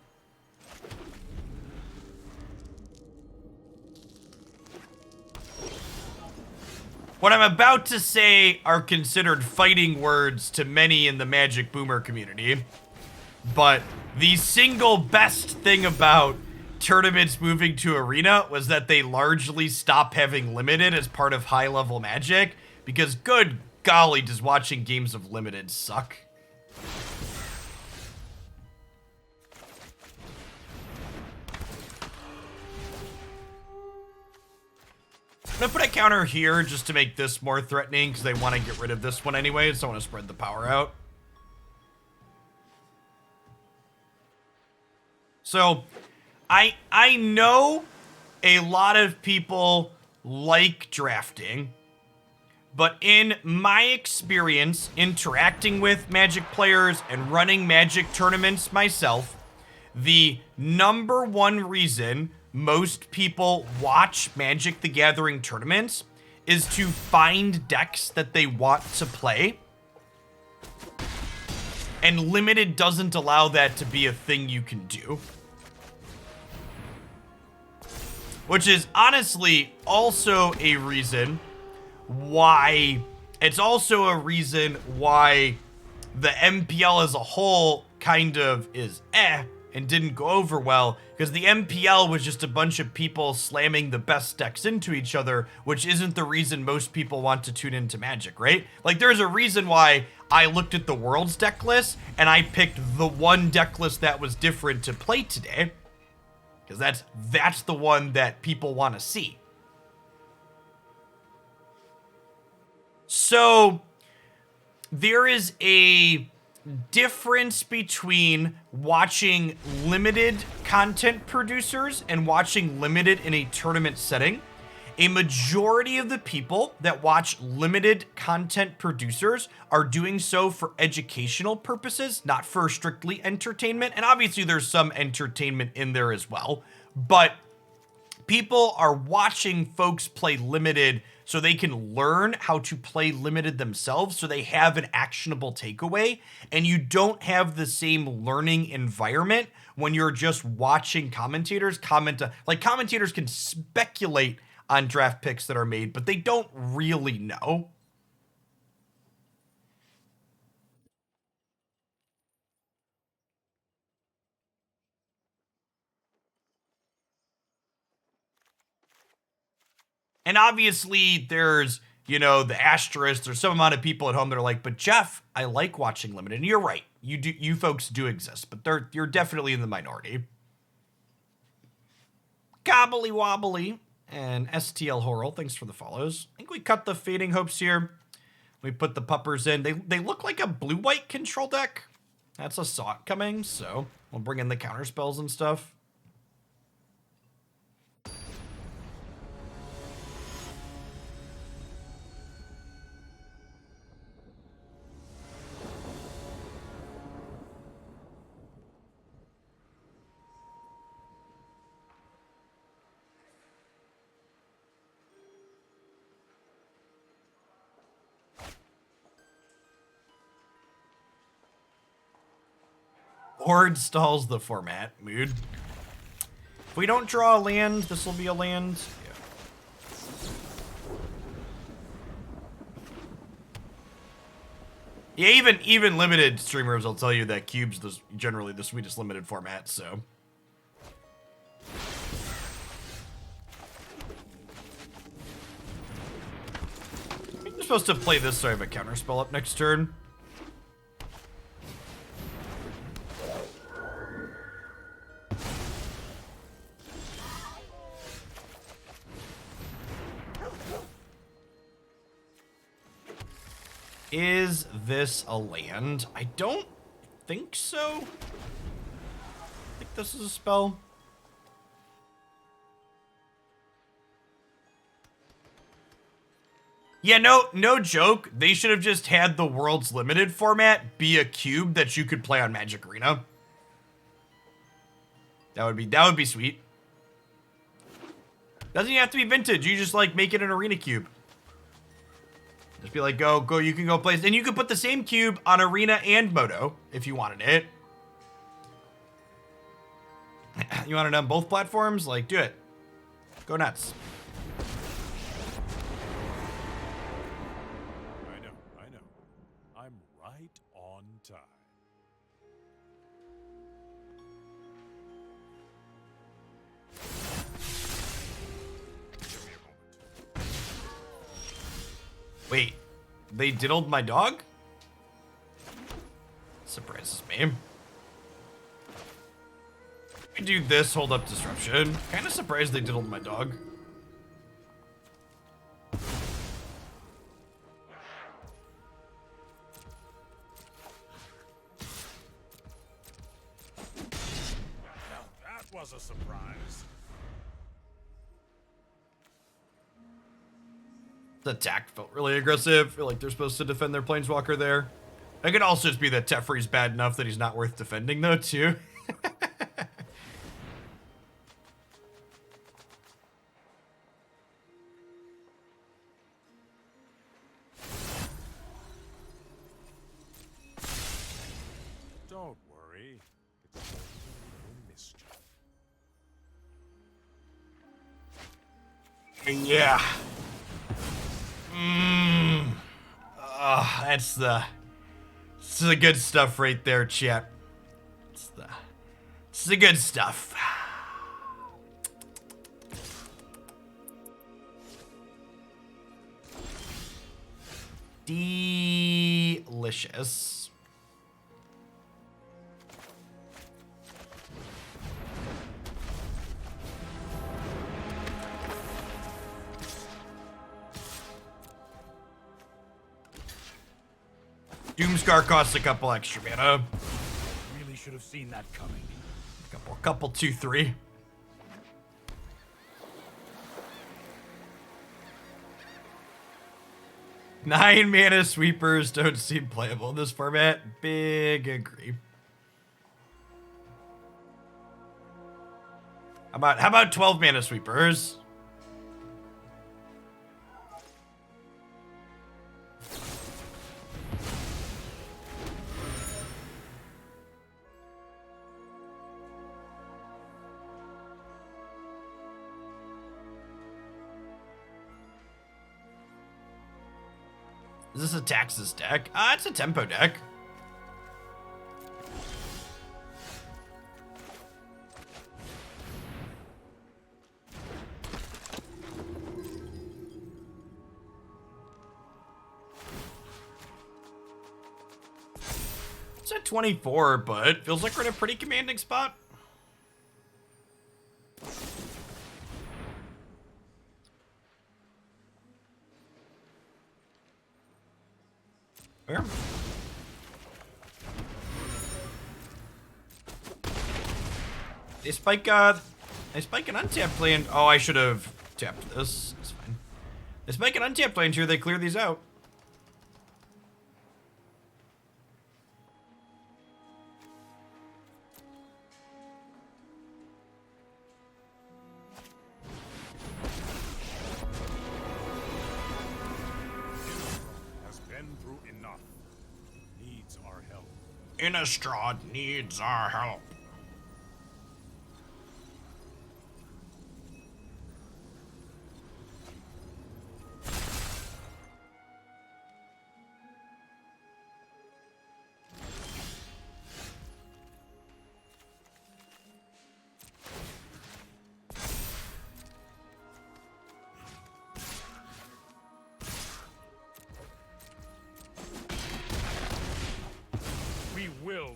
What I'm about to say are considered fighting words to many in the Magic Boomer community, but the single best thing about tournaments moving to Arena was that they largely stop having Limited as part of high-level Magic, because good golly, does watching games of Limited suck. I'm gonna put a counter here just to make this more threatening, because they want to get rid of this one anyway, so I want to spread the power out. So, I know a lot of people like drafting, but in my experience interacting with Magic players and running Magic tournaments myself, the #1 reason most people watch Magic the Gathering tournaments is to find decks that they want to play. And Limited doesn't allow that to be a thing you can do. which is honestly also a reason why it's also a reason why the MPL as a whole kind of is and didn't go over well, because the MPL was just a bunch of people slamming the best decks into each other, which isn't the reason most people want to tune into Magic, right? Like, there's a reason why I looked at the World's deck list and I picked the one deck list that was different to play today, because that's the one that people want to see. So there is a difference between watching limited content producers and watching limited in a tournament setting. A majority of the people that watch limited content producers are doing so for educational purposes, not for strictly entertainment. And obviously there's some entertainment in there as well, but people are watching folks play limited so they can learn how to play limited themselves, so they have an actionable takeaway, and you don't have the same learning environment when you're just watching commentators comment. Like, commentators can speculate on draft picks that are made, but they don't really know. And obviously there's, you know, the asterisk. There's some amount of people at home that are like, but Jeff, I like watching limited. And you're right. You folks do exist, but you're definitely in the minority. Gobbly Wobbly and STL Horrell, thanks for the follows. I think we cut the Fading Hopes here. We put the puppers in. They look like a blue-white control deck. That's a saw it coming, so we'll bring in the counter spells and stuff. Horde stalls the format. Mood. If we don't draw a land, this will be a land. Yeah, even limited streamers will tell you that cube's generally the sweetest limited format, so. You're supposed to play this so I have a counter spell up next turn. Is this a land? I don't think so. I think this is a spell. Yeah, no joke. They should have just had the World's Limited format be a cube that you could play on Magic Arena. That would be sweet. Doesn't even have to be vintage. You just like make it an arena cube. Just be like, go, you can go play. And you could put the same cube on Arena and Moto if you wanted it. You want it on both platforms? Like, do it. Go nuts. I know. I'm right on time. Give me a moment. Wait, they diddled my dog? Surprises me. I do this, hold up disruption. Kind of surprised they diddled my dog. Now that was a surprise. The attack felt really aggressive. I feel like they're supposed to defend their planeswalker there. It could also just be that Teferi's bad enough that he's not worth defending, though, too. Don't worry. It's only a little mischief. Yeah. That's the good stuff right there, chat. It's the good stuff. Delicious. Doomscar costs a couple extra mana. Really should have seen that coming. Couple 2/3. Nine mana sweepers don't seem playable in this format. Big agree. How about 12 mana sweepers? Is this a Taxes deck? It's a tempo deck. It's at 24, but feels like we're in a pretty commanding spot. Where? They spike an untapped land. Oh, I should have tapped this. It's fine. They spike an untapped land here, they clear these out. Innistrad needs our help.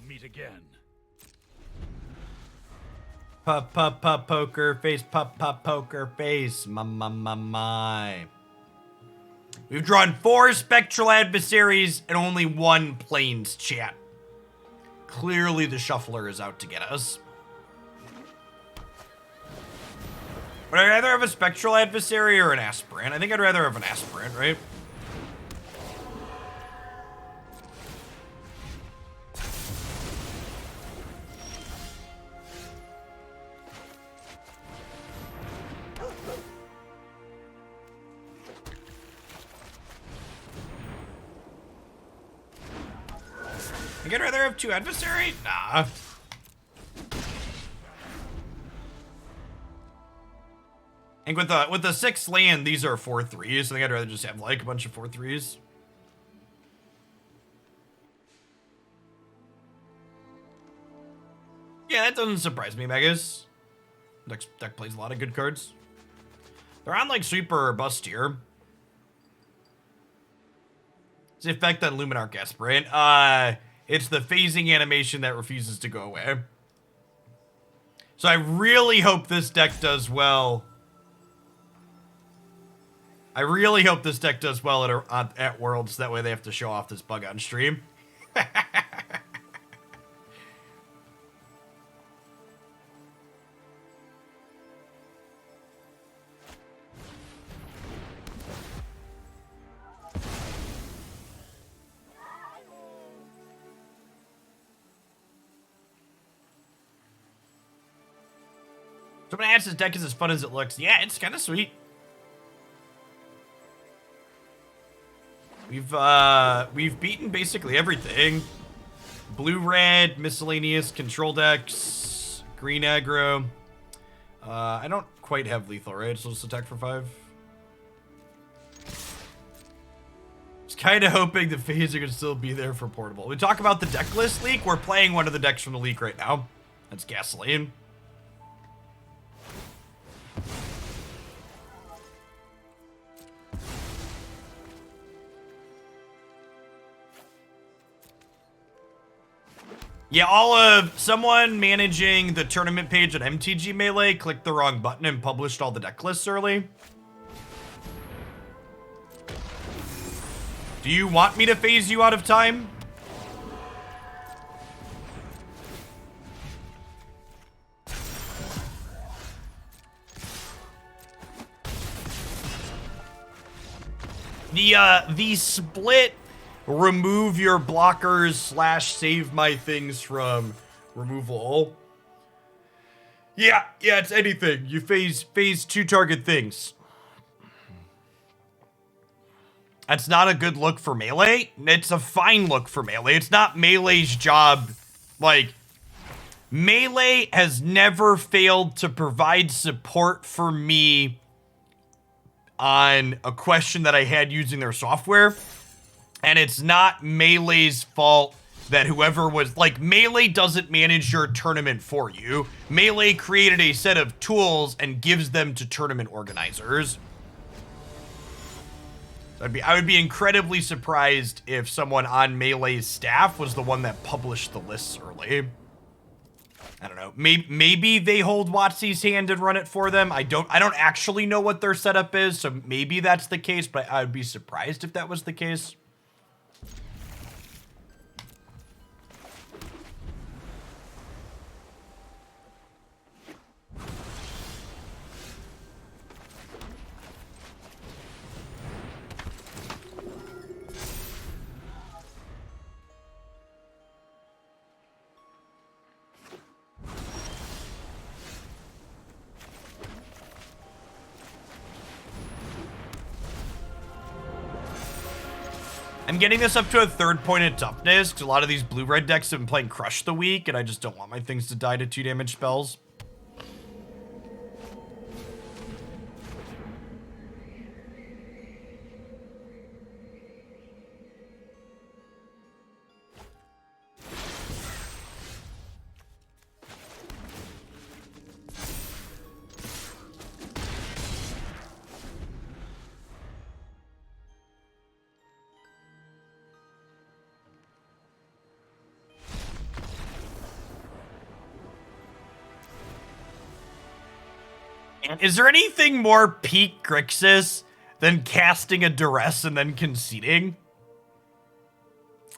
Meet again. Pup, pup, pup, poker face, pup, pup, poker face. My. We've drawn 4 Spectral Adversaries and only 1 Plains, chat. Clearly the Shuffler is out to get us. Would I rather have a Spectral Adversary or an Aspirant? I think I'd rather have an Aspirant, right? I'd rather have 2 adversary? Nah. And with the 6 land, these are 4/3s. So I think I'd rather just have like a bunch of 4/3s. Yeah, that doesn't surprise me, Megas. Deck plays a lot of good cards. They're on like Sweeper or Bust here. It's the effect on Luminarch Aspirant. It's the phasing animation that refuses to go away. So I really hope this deck does well. I really hope this deck does well at Worlds. That way they have to show off this bug on stream. Someone asks, this deck is as fun as it looks. Yeah, it's kind of sweet. We've beaten basically everything. Blue-red, miscellaneous, control decks, green aggro. I don't quite have lethal, right? So just attack for 5. Kind of hoping the phasing could still be there for portable. We talk about the deck list leak. We're playing one of the decks from the leak right now. That's Gasoline. Yeah, all of someone managing the tournament page at MTG Melee clicked the wrong button and published all the deck lists early. Do you want me to phase you out of time? The split remove your blockers / save my things from removal. Yeah, it's anything. You phase 2 target things. That's not a good look for Melee. It's a fine look for Melee. It's not Melee's job. Like, Melee has never failed to provide support for me on a question that I had using their software. And it's not Melee's fault that whoever was, like, Melee doesn't manage your tournament for you. Melee created a set of tools and gives them to tournament organizers. I would be incredibly surprised if someone on Melee's staff was the one that published the lists early. I don't know. Maybe they hold WotC's hand and run it for them. I don't actually know what their setup is, so maybe that's the case, but I would be surprised if that was the case. I'm getting this up to a 3rd point of toughness because a lot of these blue-red decks have been playing Crush the week, and I just don't want my things to die to 2 damage spells. Is there anything more peak Grixis than casting a Duress and then conceding?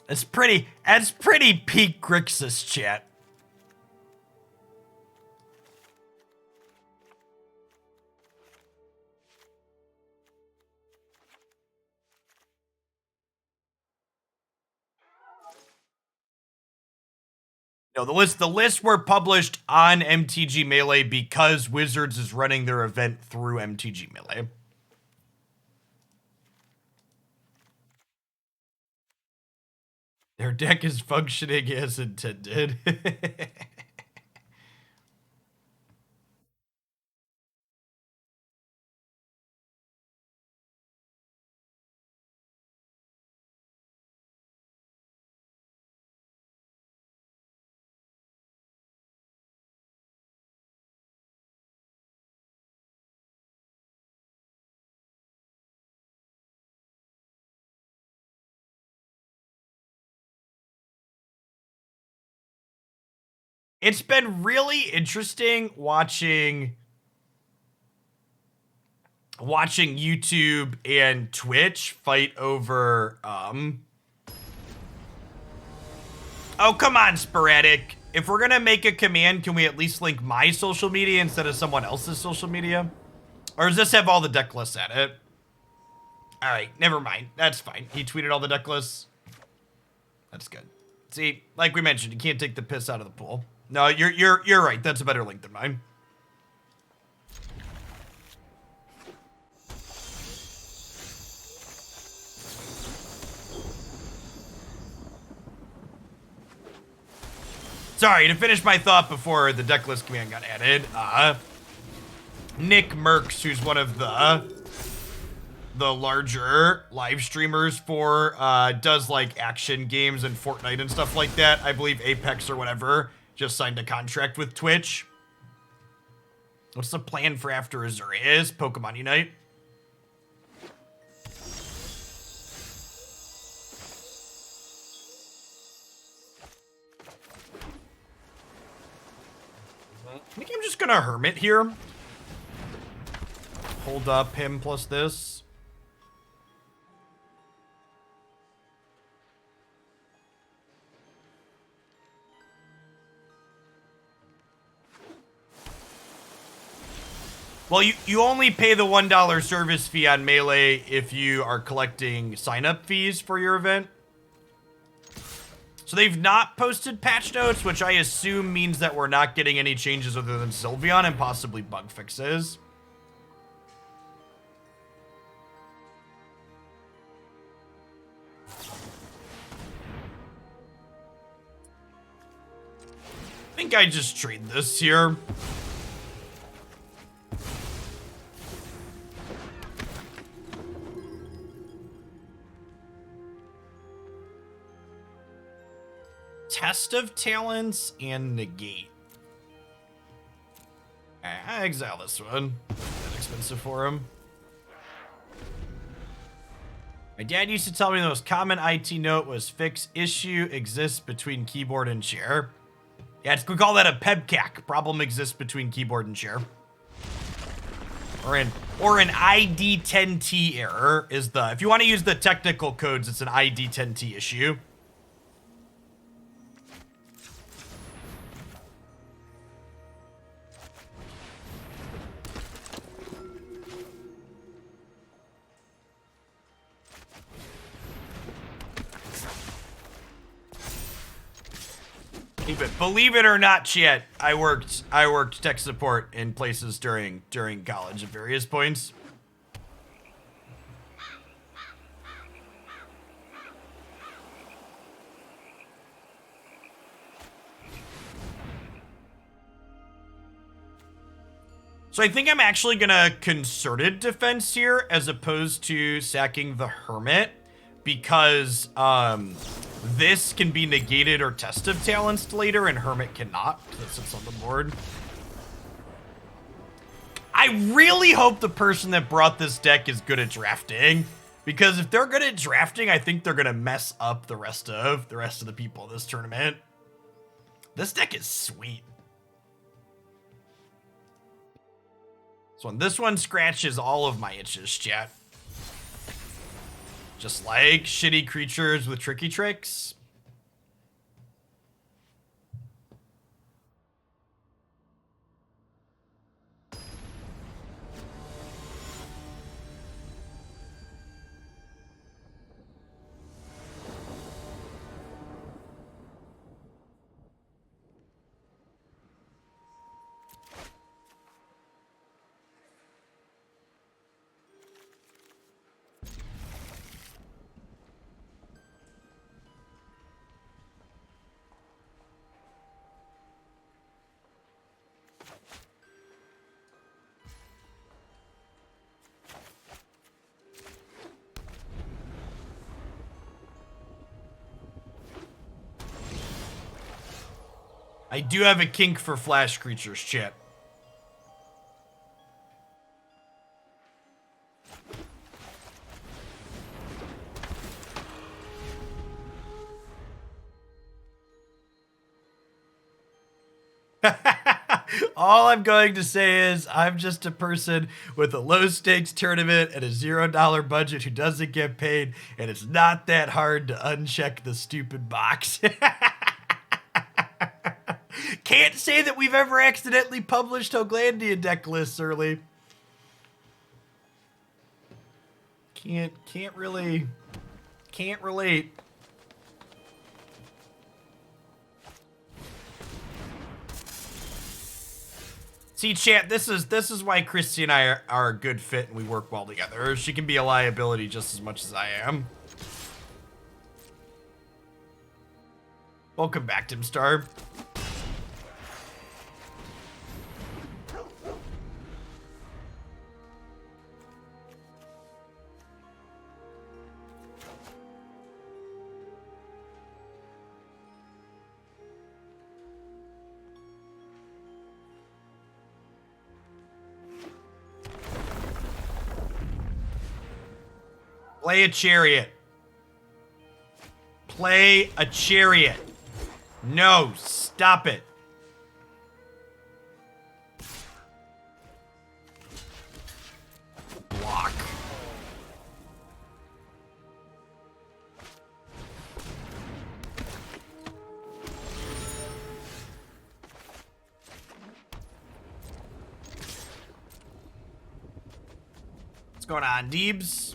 That's pretty peak Grixis, chat. No, the lists were published on MTG Melee because Wizards is running their event through MTG Melee. Their deck is functioning as intended. It's been really interesting watching YouTube and Twitch fight over, Oh, come on, Sporadic. If we're gonna make a command, can we at least link my social media instead of someone else's social media? Or does this have all the deck lists at it? Alright, never mind. That's fine. He tweeted all the deck lists. That's good. See, like we mentioned, you can't take the piss out of the pool. No, you're right. That's a better link than mine. Sorry, to finish my thought before the deck list command got added, Nick Merckx, who's one of the the larger live streamers for does like action games and Fortnite and stuff like that. I believe Apex or whatever just signed a contract with Twitch. What's the plan for after Azuria's Pokemon Unite? I think I'm just gonna Hermit here. Hold up him plus this. Well, you only pay the $1 service fee on Melee if you are collecting sign-up fees for your event. So they've not posted patch notes, which I assume means that we're not getting any changes other than Sylveon and possibly bug fixes. I think I just trade this here. Test of Talents and Negate. I exile this one. That expensive for him. My dad used to tell me the most common IT note was fix issue exists between keyboard and chair. Yeah, we call that a PEBCAC. Problem exists between keyboard and chair. Or an ID10T error is the, if you want to use the technical codes, it's an ID10T issue. Believe it or not, chat, I worked tech support in places during college at various points. So I think I'm actually gonna concerted defense here as opposed to sacking the Hermit because this can be negated or test of talents later, and Hermit cannot, because it sits on the board. I really hope the person that brought this deck is good at drafting, because if they're good at drafting, I think they're gonna mess up the rest of the people in this tournament. This deck is sweet. This one scratches all of my itches, chat. Just like shitty creatures with tricky tricks. I do have a kink for flash creatures, chat. All I'm going to say is I'm just a person with a low stakes tournament and a $0 budget who doesn't get paid, and it's not that hard to uncheck the stupid box. Can't say that we've ever accidentally published Hoglandia deck lists early. Can't relate. See, chat, this is why Christy and I are a good fit and we work well together. She can be a liability just as much as I am. Welcome back, Timstar. Play a chariot. Play a chariot. No, stop it. Block. What's going on, Deebs?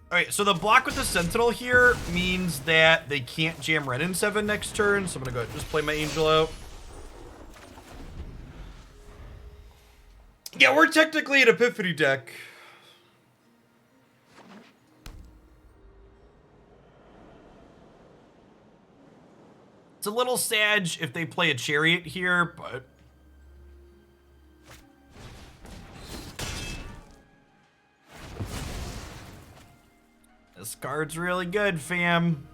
Alright, so the block with the Sentinel here means that they can't jam Red in 7 next turn, so I'm gonna go just play my Angel out. Yeah, we're technically an Epiphany deck. It's a little sad if they play a Chariot here, but... this card's really good, fam.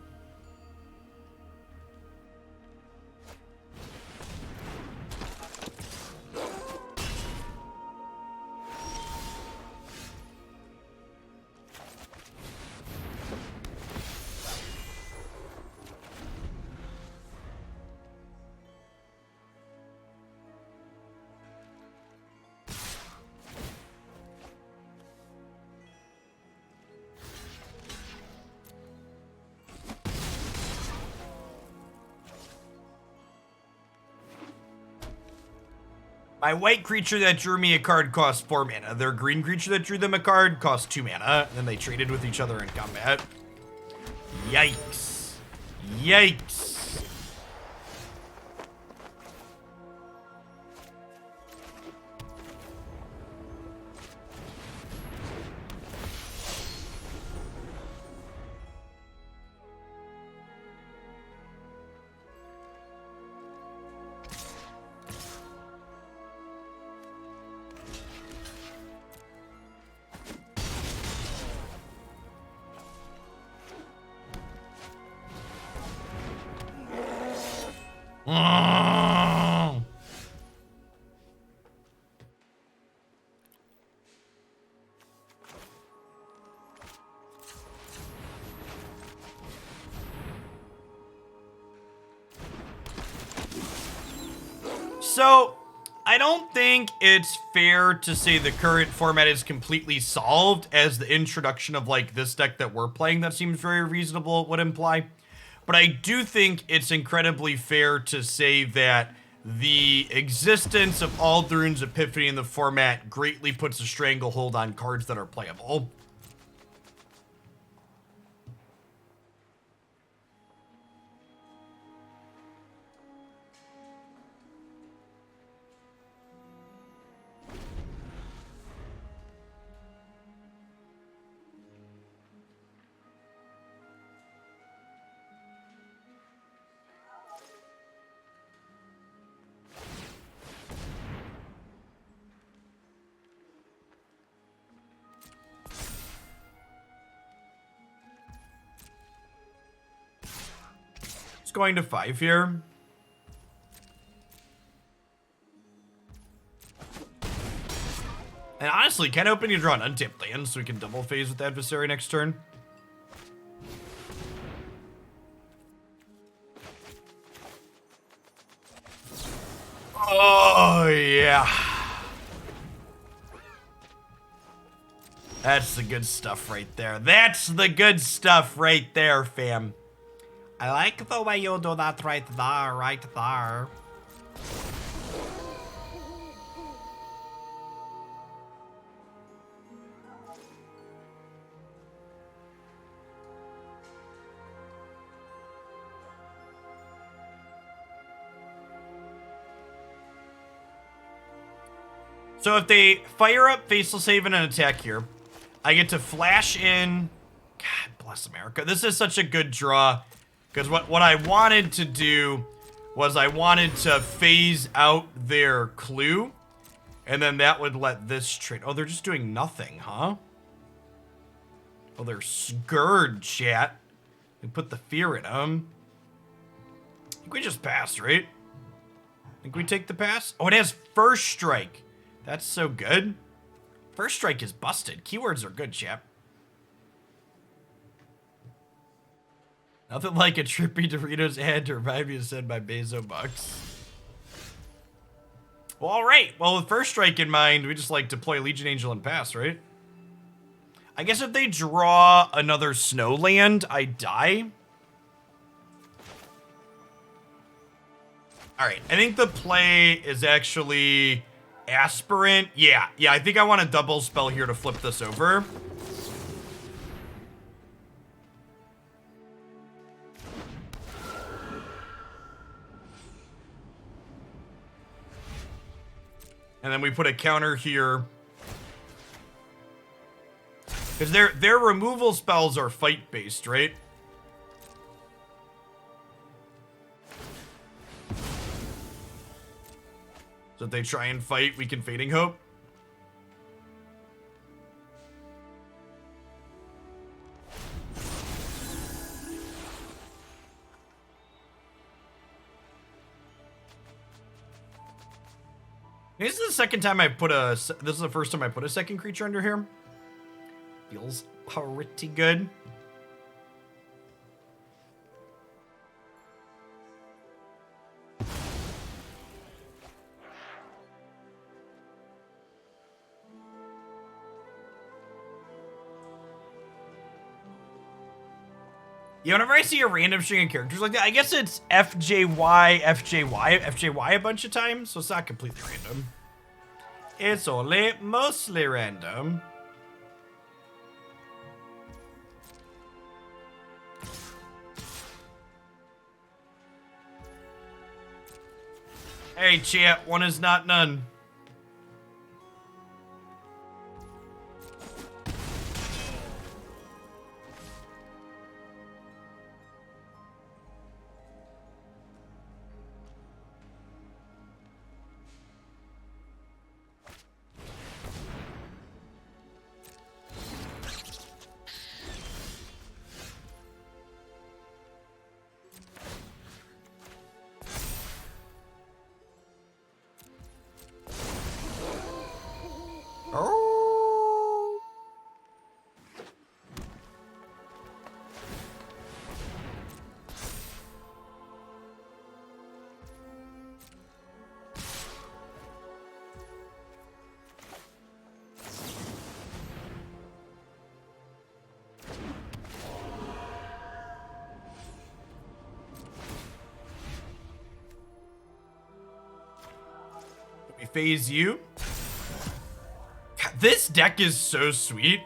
My white creature that drew me a card cost 4 mana. Their green creature that drew them a card cost 2 mana. And then they traded with each other in combat. Yikes. Yikes. So, I don't think it's fair to say the current format is completely solved, as the introduction of, like, this deck that we're playing that seems very reasonable would imply. But I do think it's incredibly fair to say that the existence of Alrund's Epiphany in the format greatly puts a stranglehold on cards that are playable. It's going to 5 here. And honestly, kind of hoping you draw an untapped land so we can double phase with the Adversary next turn. Oh, yeah. That's the good stuff right there. That's the good stuff right there, fam. I like the way you do that right there, right there. So if they fire up Faceless Haven and attack here, I get to flash in. God bless America. This is such a good draw. Because what I wanted to do was I wanted to phase out their clue. And then that would let this trade. Oh, they're just doing nothing, huh? Oh, they're scared, chat. We put the fear in them. I think we just pass, right? I think we take the pass. Oh, it has First Strike. That's so good. First Strike is busted. Keywords are good, chap. Nothing like a trippy Doritos ad to revive you, said by Bezo Bucks. Well, all right. Well, with first strike in mind, we just like deploy Legion Angel and pass, right? I guess if they draw another snow land, I die. All right. I think the play is actually Aspirant. Yeah, I think I want a double spell here to flip this over. And then we put a counter here. Because their removal spells are fight-based, right? So if they try and fight, we can Fading Hope. This is the second time I put a... This is the first time I put a second creature under here. Feels pretty good. Yeah, whenever I see a random string of characters like that, I guess it's FJY, FJY, FJY a bunch of times, so it's not completely random. It's only mostly random. Hey, chat, one is not none. We phase you. God, this deck is so sweet.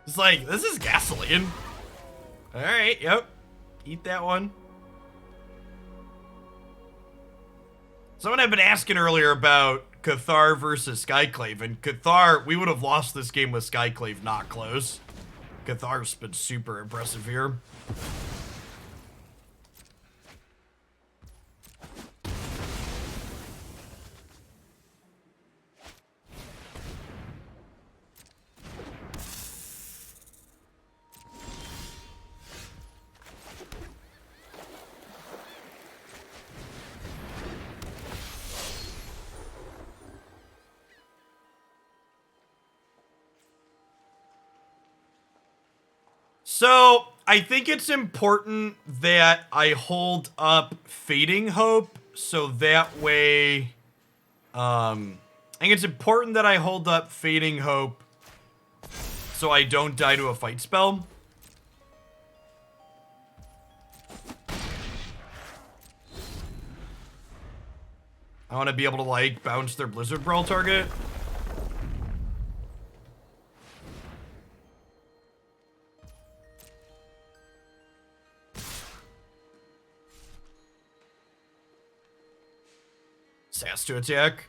It's like, this is gasoline. All right, yep. Eat that one. Someone had been asking earlier about Cathar versus Skyclave, and Cathar, we would have lost this game with Skyclave not close. Cathar's been super impressive here. So, I think it's important that I hold up Fading Hope, so that way, I think it's important that I hold up Fading Hope so I don't die to a fight spell. I want to be able to, like, bounce their Blizzard Brawl target. Sass to attack.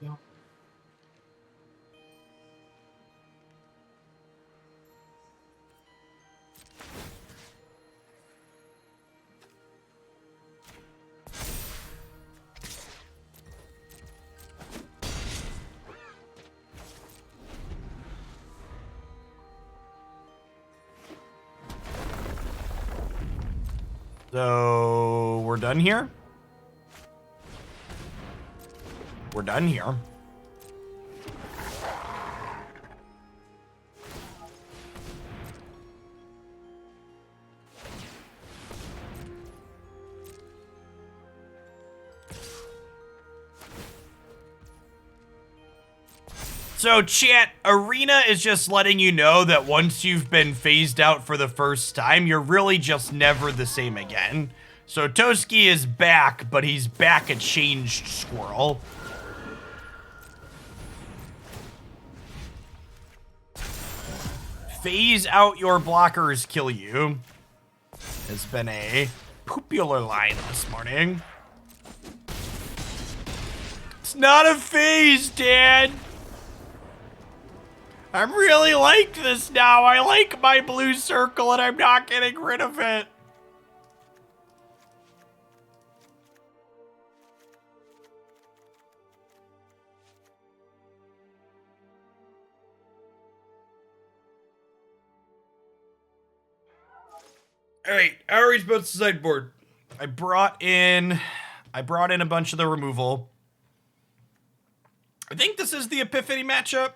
Yeah. So we're done here. We're done here. So chat, Arena is just letting you know that once you've been phased out for the first time, you're really just never the same again. So Toski is back, but he's back a changed squirrel. Phase out your blockers kill you has been a popular line this morning. It's not a phase, Dad. I'm really like this now. I like my blue circle and I'm not getting rid of it. All right, Ari's about to sideboard. I brought in a bunch of the removal. I think this is the Epiphany matchup.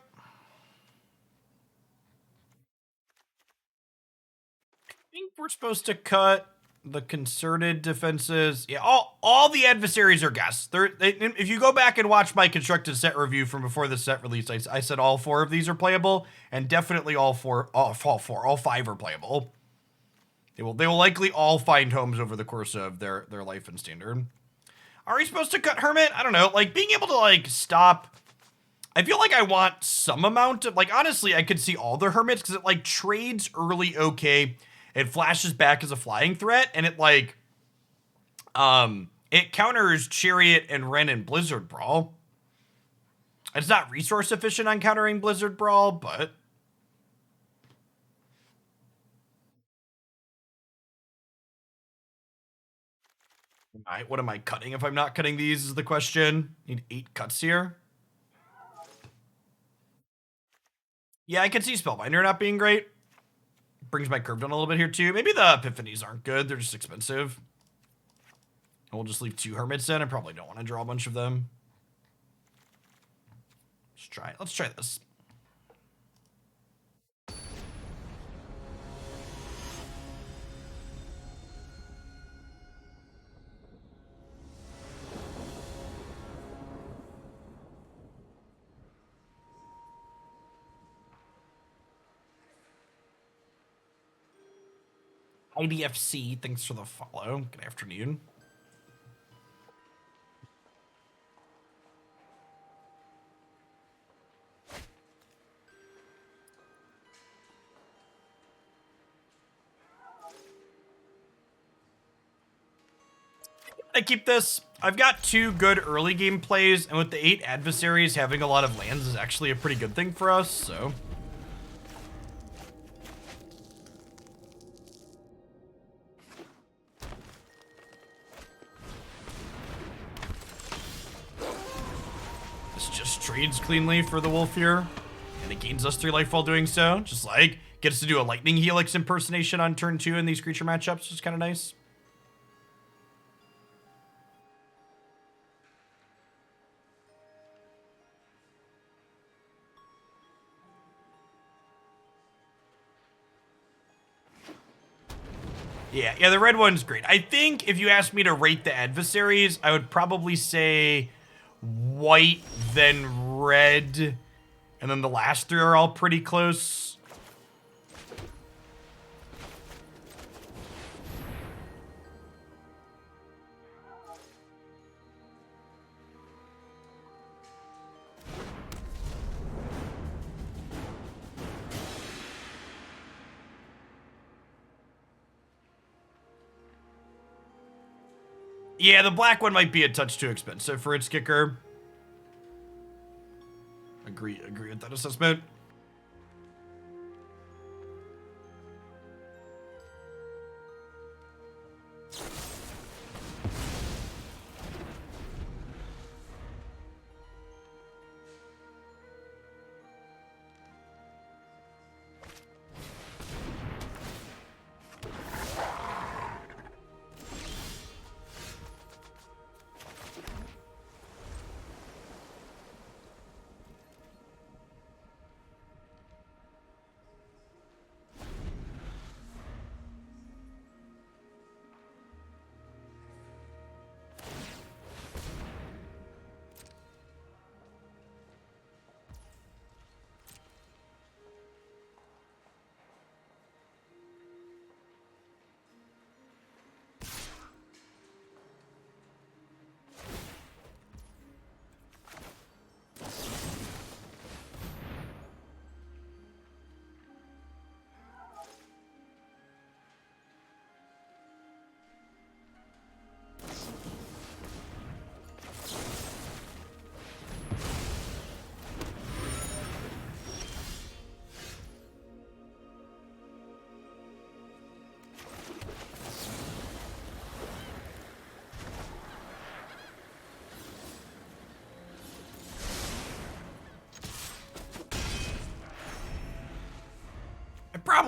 I think we're supposed to cut the concerted defenses. Yeah, all the adversaries are guests. If you go back and watch my constructed set review from before the set release, I said all 4 of these are playable, and definitely all five are playable. They will likely all find homes over the course of their life in Standard. Are we supposed to cut Hermit? I don't know. Like, being able to, like, stop... I feel like I want some amount of... Like, honestly, I could see all the Hermits, because it, like, trades early okay. It flashes back as a flying threat, and it, like... It counters Chariot and Ren and Blizzard Brawl. It's not resource efficient on countering Blizzard Brawl, but... Alright, what am I cutting if I'm not cutting these is the question. Need 8 cuts here. Yeah, I can see Spellbinder not being great. Brings my curve down a little bit here too. Maybe the Epiphanies aren't good. They're just expensive. We'll just leave 2 Hermits in. I probably don't want to draw a bunch of them. Let's try it. Let's try this. IDFC, thanks for the follow. Good afternoon. I keep this. I've got 2 good early game plays, and with the 8 adversaries, having a lot of lands is actually a pretty good thing for us, so... This just trades cleanly for the wolf here, and it gains us 3 life while doing so. Just like, gets to do a Lightning Helix impersonation on turn 2 in these creature matchups, which is kind of nice. Yeah, the red one's great. I think if you asked me to rate the adversaries, I would probably say white, then red, and then the last 3 are all pretty close. Yeah, the black one might be a touch too expensive for its kicker. Agree with that assessment.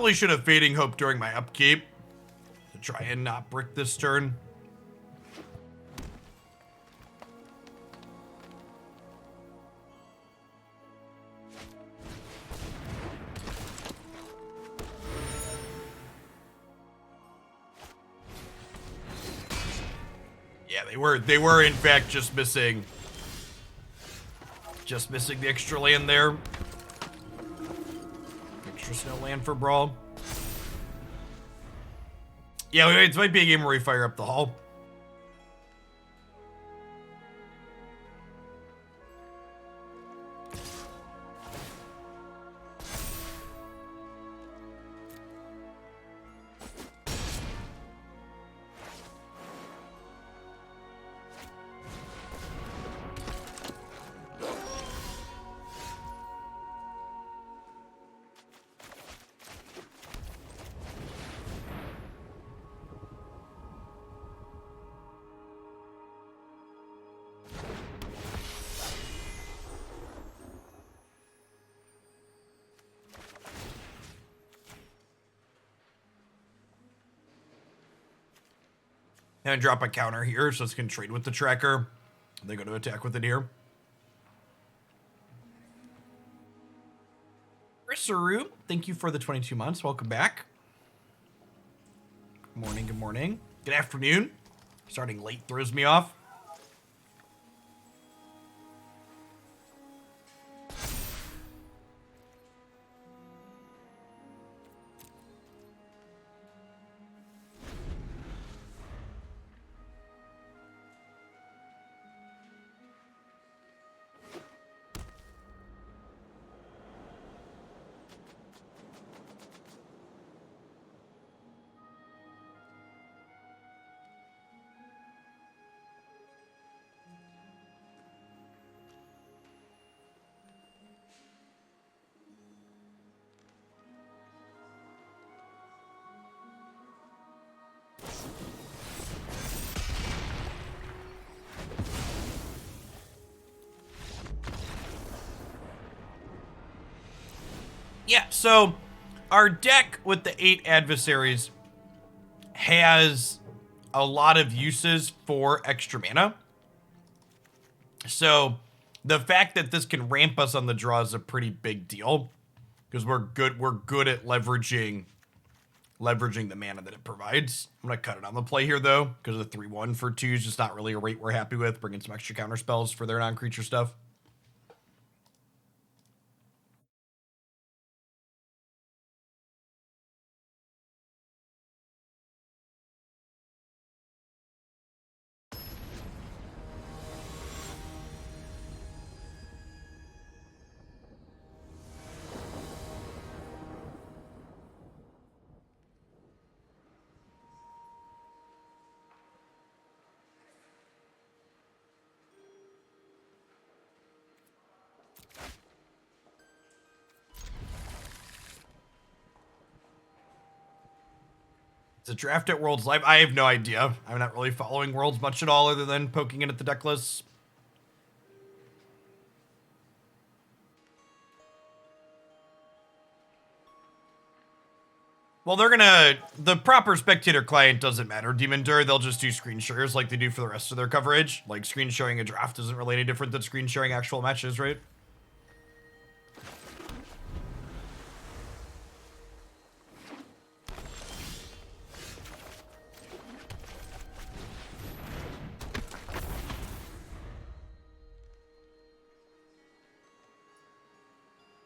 Probably should have Fading Hope during my upkeep to try and not brick this turn. Yeah, they were in fact just missing the extra land there. Extra snow land for Brawl. Yeah, it might be a game where we fire up the Hall. And drop a counter here, so it's going to trade with the tracker. They go to attack with it here. Saru, thank you for the 22 months. Welcome back. Good morning, good morning. Good afternoon. Starting late throws me off. Yeah, so our deck with the 8 adversaries has a lot of uses for extra mana. So the fact that this can ramp us on the draw is a pretty big deal because we're good at leveraging the mana that it provides. I'm gonna cut it on the play here though, because the 3/1 for 2 is just not really a rate we're happy with. Bringing some extra counter spells for their non-creature stuff. It's a draft at Worlds Live. I have no idea. I'm not really following Worlds much at all other than poking it at the deck lists. Well, the proper spectator client doesn't matter. Demon Dur, they'll just do screen shares like they do for the rest of their coverage. Like, screen sharing a draft isn't really any different than screen sharing actual matches, right?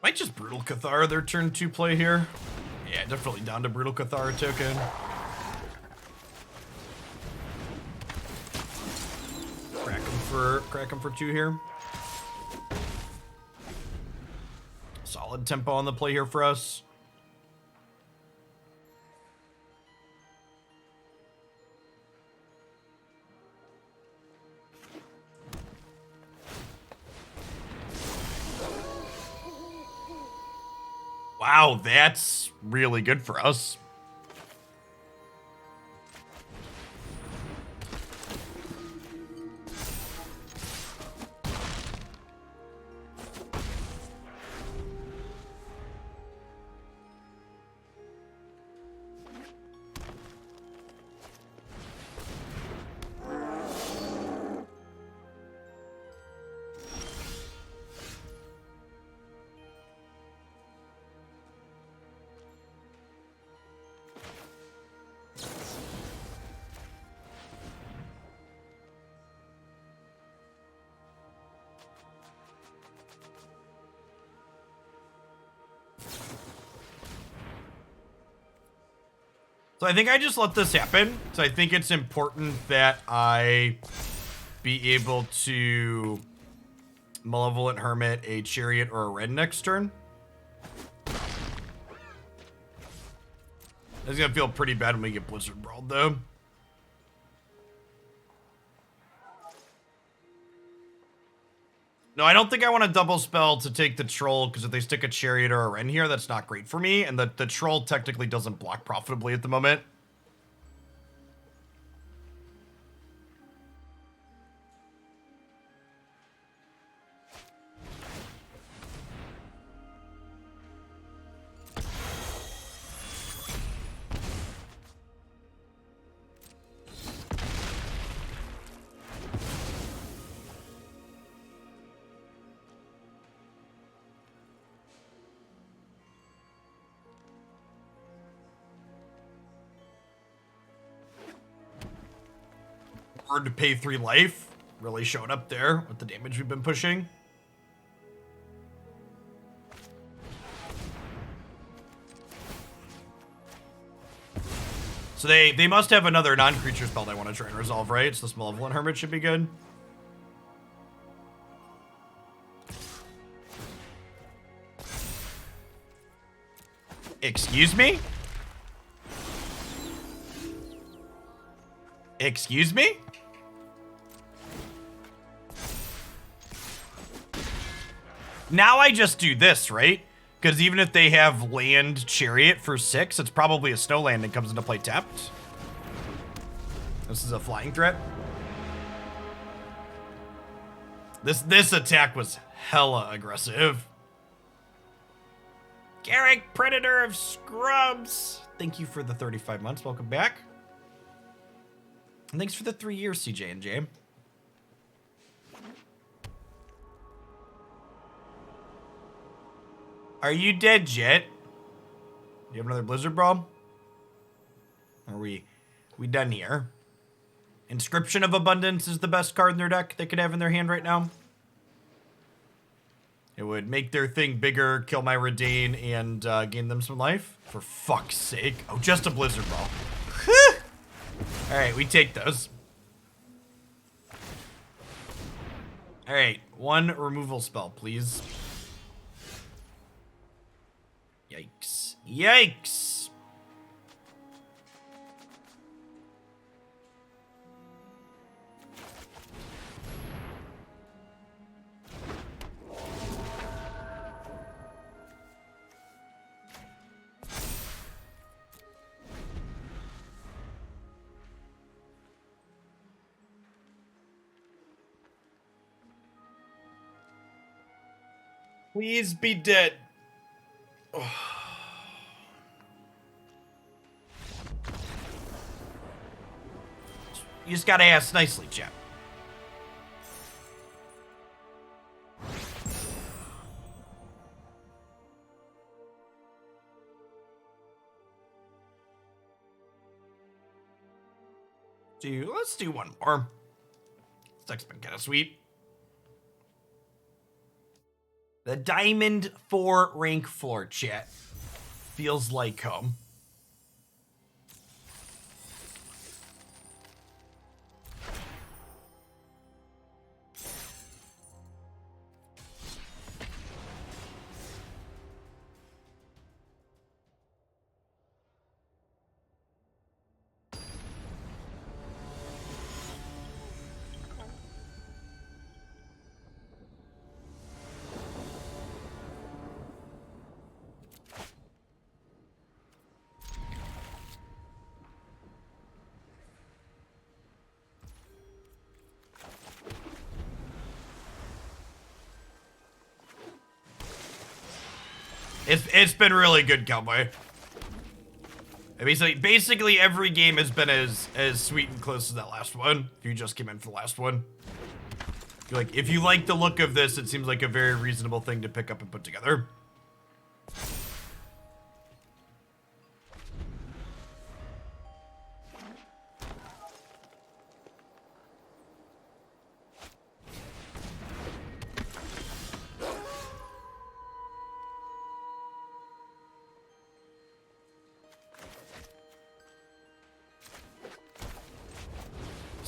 Might just Brutal Cathar their turn 2 play here. Yeah, definitely down to Brutal Cathar token. Crack him for 2 here. Solid tempo on the play here for us. Wow, that's really good for us. So I think I just let this happen. So I think it's important that I be able to Malevolent Hermit, a Chariot, or a Red next turn. It's gonna feel pretty bad when we get Blizzard Brawled, though. No, I don't think I want to double spell to take the Troll, because if they stick a Chariot or a Ren here, that's not great for me, and the Troll technically doesn't block profitably at the moment. To pay 3 life, really showed up there with the damage we've been pushing. So they must have another non-creature spell they want to try and resolve, right? So this Malevolent Hermit should be good. Excuse me? Excuse me? Now I just do this, right? Because even if they have land Chariot for 6, it's probably a snow land that comes into play tapped. This is a flying threat. This attack was hella aggressive. Garrick, Predator of Scrubs. Thank you for the 35 months. Welcome back. And thanks for the 3 years, CJ and J. Are you dead, Jet? You have another Blizzard Brawl? Are we done here? Inscription of Abundance is the best card in their deck they could have in their hand right now. It would make their thing bigger, kill my Reidane, and gain them some life. For fuck's sake. Oh, just a Blizzard Brawl. Alright, we take those. Alright, 1 removal spell, please. Yikes. Yikes! Please be dead. Oh. You just gotta ask nicely, chap. Let's do one more. This deck's been kind of sweet. The Diamond 4 rank floor, chat. Feels like home. It's been really good, Cowboy. Basically every game has been as sweet and close as that last one. If you just came in for the last one. If you like the look of this, it seems like a very reasonable thing to pick up and put together.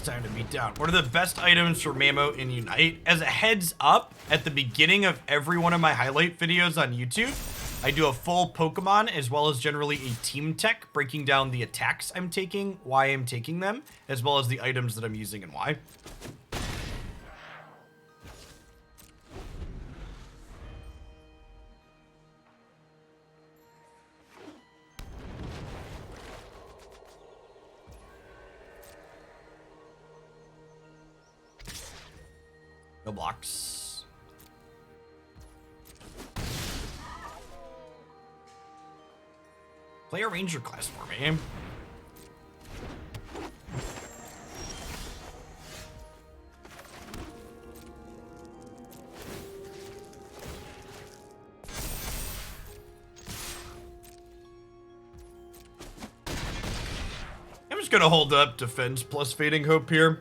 time to beat down. What are the best items for Mamo in Unite? As a heads up, at the beginning of every one of my highlight videos on YouTube, I do a full Pokemon as well as generally a team tech breaking down the attacks I'm taking, why I'm taking them, as well as the items that I'm using and why. No blocks. Play a ranger class for me. I'm just gonna hold up defense plus fading hope here.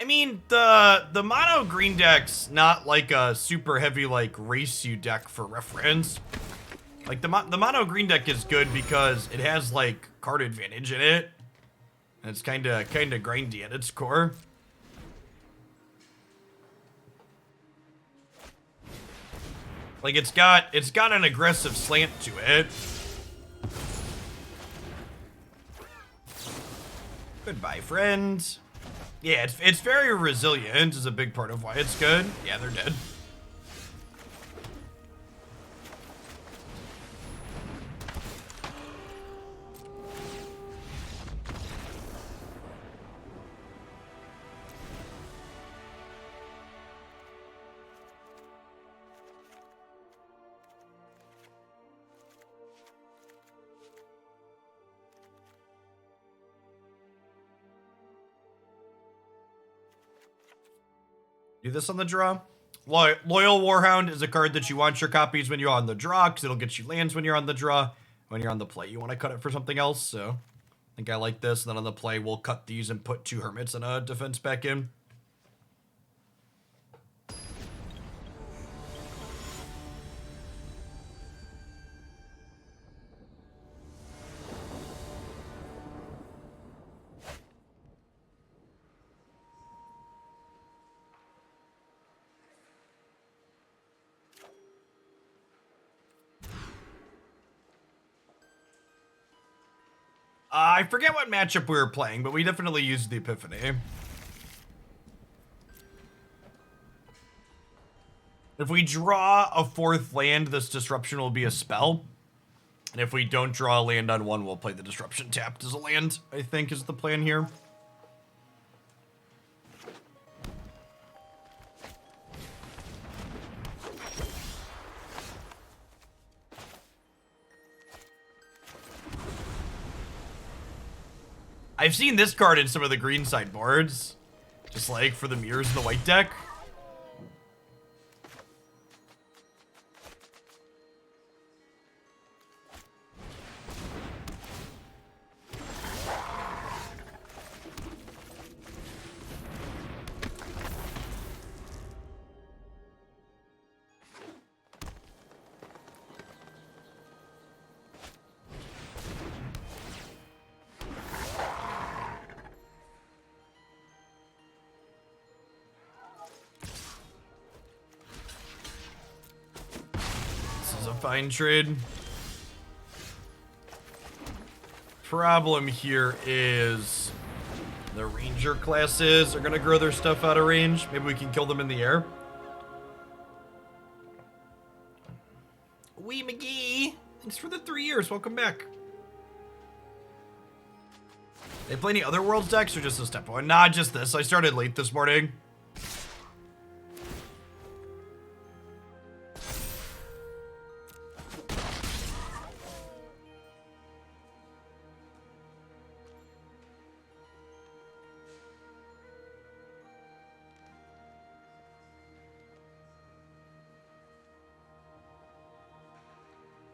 I mean, the mono green deck's not like a super heavy like race you deck for reference. Like the mono green deck is good because it has like card advantage in it. And it's kind of grindy at its core. Like it's got an aggressive slant to it. Goodbye, friend. Yeah, it's very resilient is a big part of why it's good. Yeah, they're dead. Do this on the draw. Loyal Warhound is a card that you want your copies when you're on the draw, because it'll get you lands when you're on the draw. When you're on the play, you want to cut it for something else, so I think I like this. And then on the play, we'll cut these and put 2 Hermits and a defense back in. I forget what matchup we were playing, but we definitely used the Epiphany. If we draw a 4th land, this Disruption will be a spell. And if we don't draw a land on one, we'll play the Disruption tapped as a land, I think is the plan here. I've seen this card in some of the green sideboards, just like for the mirrors in the white deck. Fine trade. Problem here is the ranger classes are gonna grow their stuff out of range. Maybe we can kill them in the air. Wee McGee, thanks for the 3 years. Welcome back. They play any other Worlds decks or just a step one? Nah, just this. I started late this morning.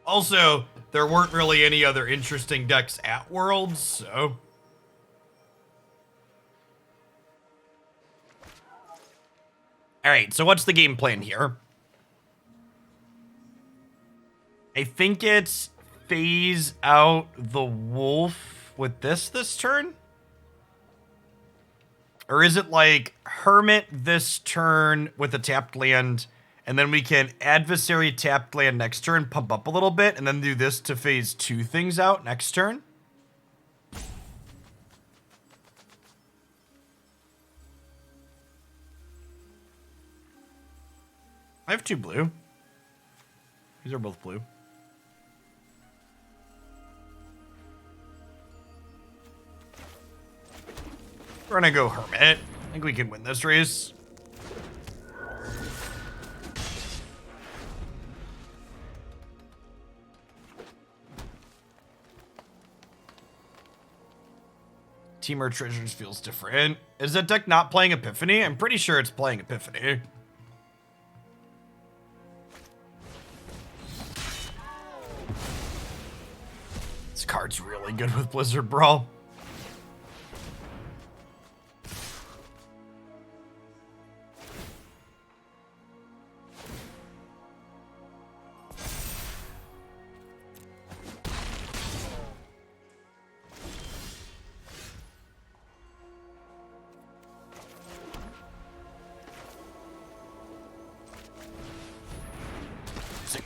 Also, there weren't really any other interesting decks at Worlds, so... Alright, so what's the game plan here? I think it's phase out the wolf with this turn? Or is it like Hermit this turn with a tapped land, and then we can Adversary tapped land next turn, pump up a little bit, and then do this to phase 2 things out next turn? I have 2 blue. These are both blue. We're gonna go Hermit. I think we can win this race. Teamer Treasures feels different. Is that deck not playing Epiphany? I'm pretty sure it's playing Epiphany. This card's really good with Blizzard Brawl.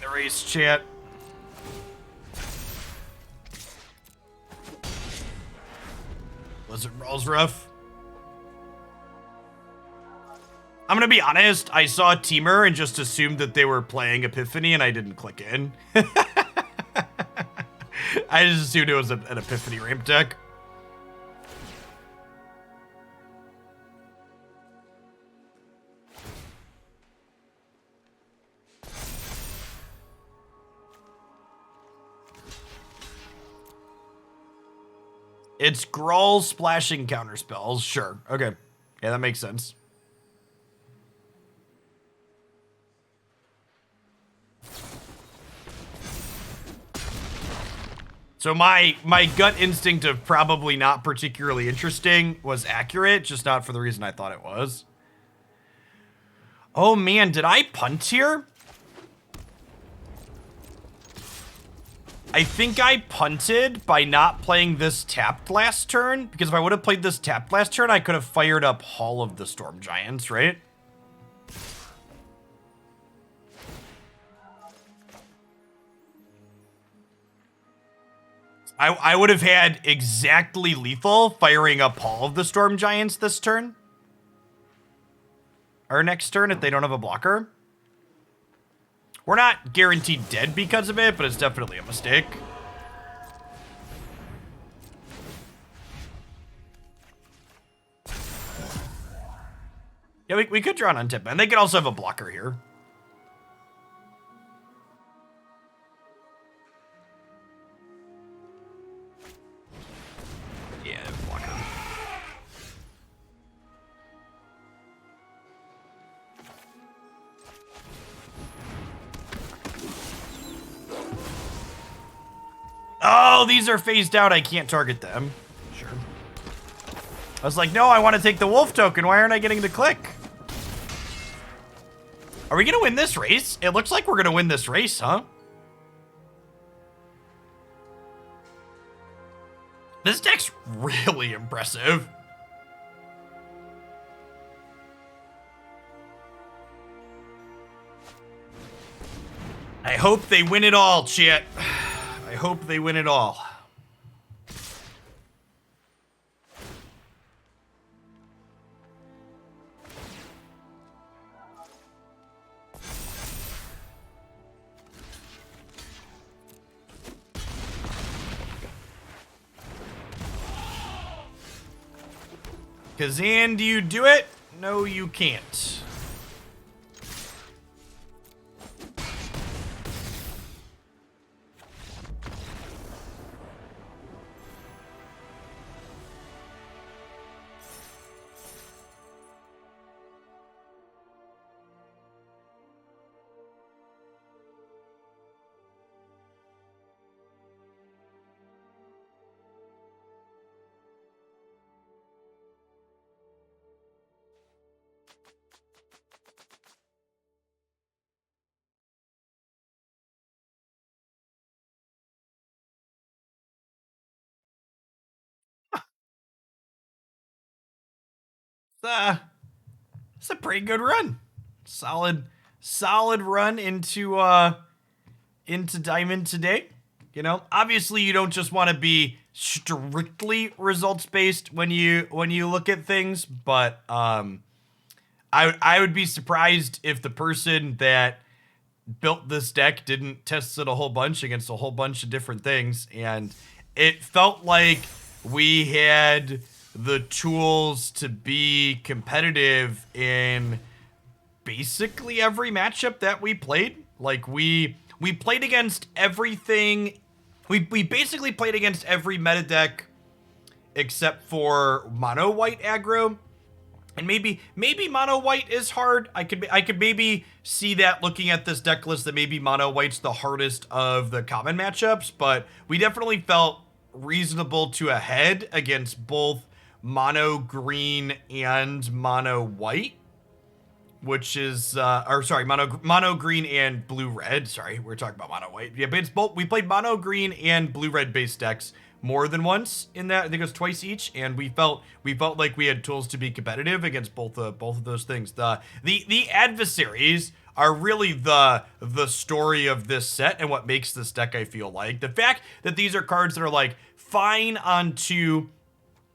The race chat. Blizzard Brawl's rough. I'm gonna be honest, I saw Teamer and just assumed that they were playing Epiphany and I didn't click in. I just assumed it was an Epiphany ramp deck. It's Grawl splashing counterspells. Sure. Okay. Yeah, that makes sense. So my gut instinct of probably not particularly interesting was accurate, just not for the reason I thought it was. Oh man, did I punt here? I think I punted by not playing this tapped last turn, because if I would have played this tapped last turn, I could have fired up Hall of the Storm Giants, right? I would have had exactly lethal firing up Hall of the Storm Giants this turn. Or next turn if they don't have a blocker. We're not guaranteed dead because of it, but it's definitely a mistake. Yeah, we could draw an untap, and they could also have a blocker here. Yeah, blocker. Oh, these are phased out. I can't target them. Sure. I was like, no, I want to take the wolf token. Why aren't I getting the click? Are we going to win this race? It looks like we're going to win this race, huh? This deck's really impressive. I hope they win it all, chat. I hope they win it all. Kazan, do you do it? No, you can't. It's a pretty good run. Solid run into Diamond today. You know, obviously you don't just want to be strictly results based when you look at things, but I would be surprised if the person that built this deck didn't test it a whole bunch against a whole bunch of different things, and it felt like we had the tools to be competitive in basically every matchup that we played. Like we played against everything. We basically played against every meta deck except for mono white aggro. And maybe mono white is hard. I could maybe see that looking at this deck list, that maybe mono white's the hardest of the common matchups, but we definitely felt reasonable to ahead against both mono green and mono white, which is mono green and blue red. Sorry, we're talking about mono white. Yeah, but it's both. We played mono green and blue red based decks more than once in that. I think it was twice each, and we felt like we had tools to be competitive against both of those things. The adversaries are really the story of this set and what makes this deck. I feel like the fact that these are cards that are like fine on two,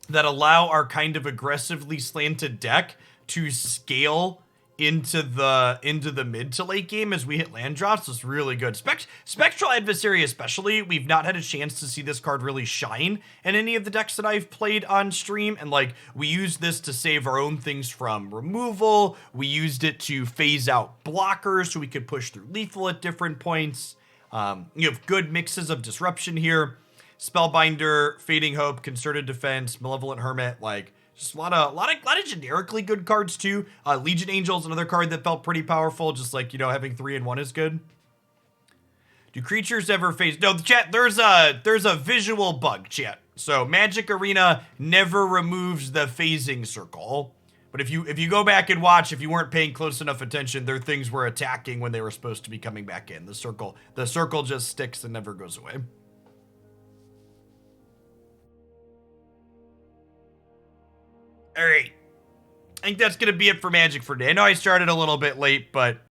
that allow our kind of aggressively slanted deck to scale into the mid to late game as we hit land drops is really good. Spectral Adversary especially, we've not had a chance to see this card really shine in any of the decks that I've played on stream, and like we used this to save our own things from removal. We used it to phase out blockers so we could push through lethal at different points. You have good mixes of disruption here. Spellbinder, Fading Hope, Concerted Defense, Malevolent Hermit, like just a lot of generically good cards too. Legion Angel's another card that felt pretty powerful. Just like, you know, having 3 and 1 is good. Do creatures ever phase? No, chat. There's a visual bug, chat. So Magic Arena never removes the phasing circle. But if you go back and watch, if you weren't paying close enough attention, there are things were attacking when they were supposed to be coming back in. The circle just sticks and never goes away. All right. I think that's going to be it for Magic for today. I know I started a little bit late, but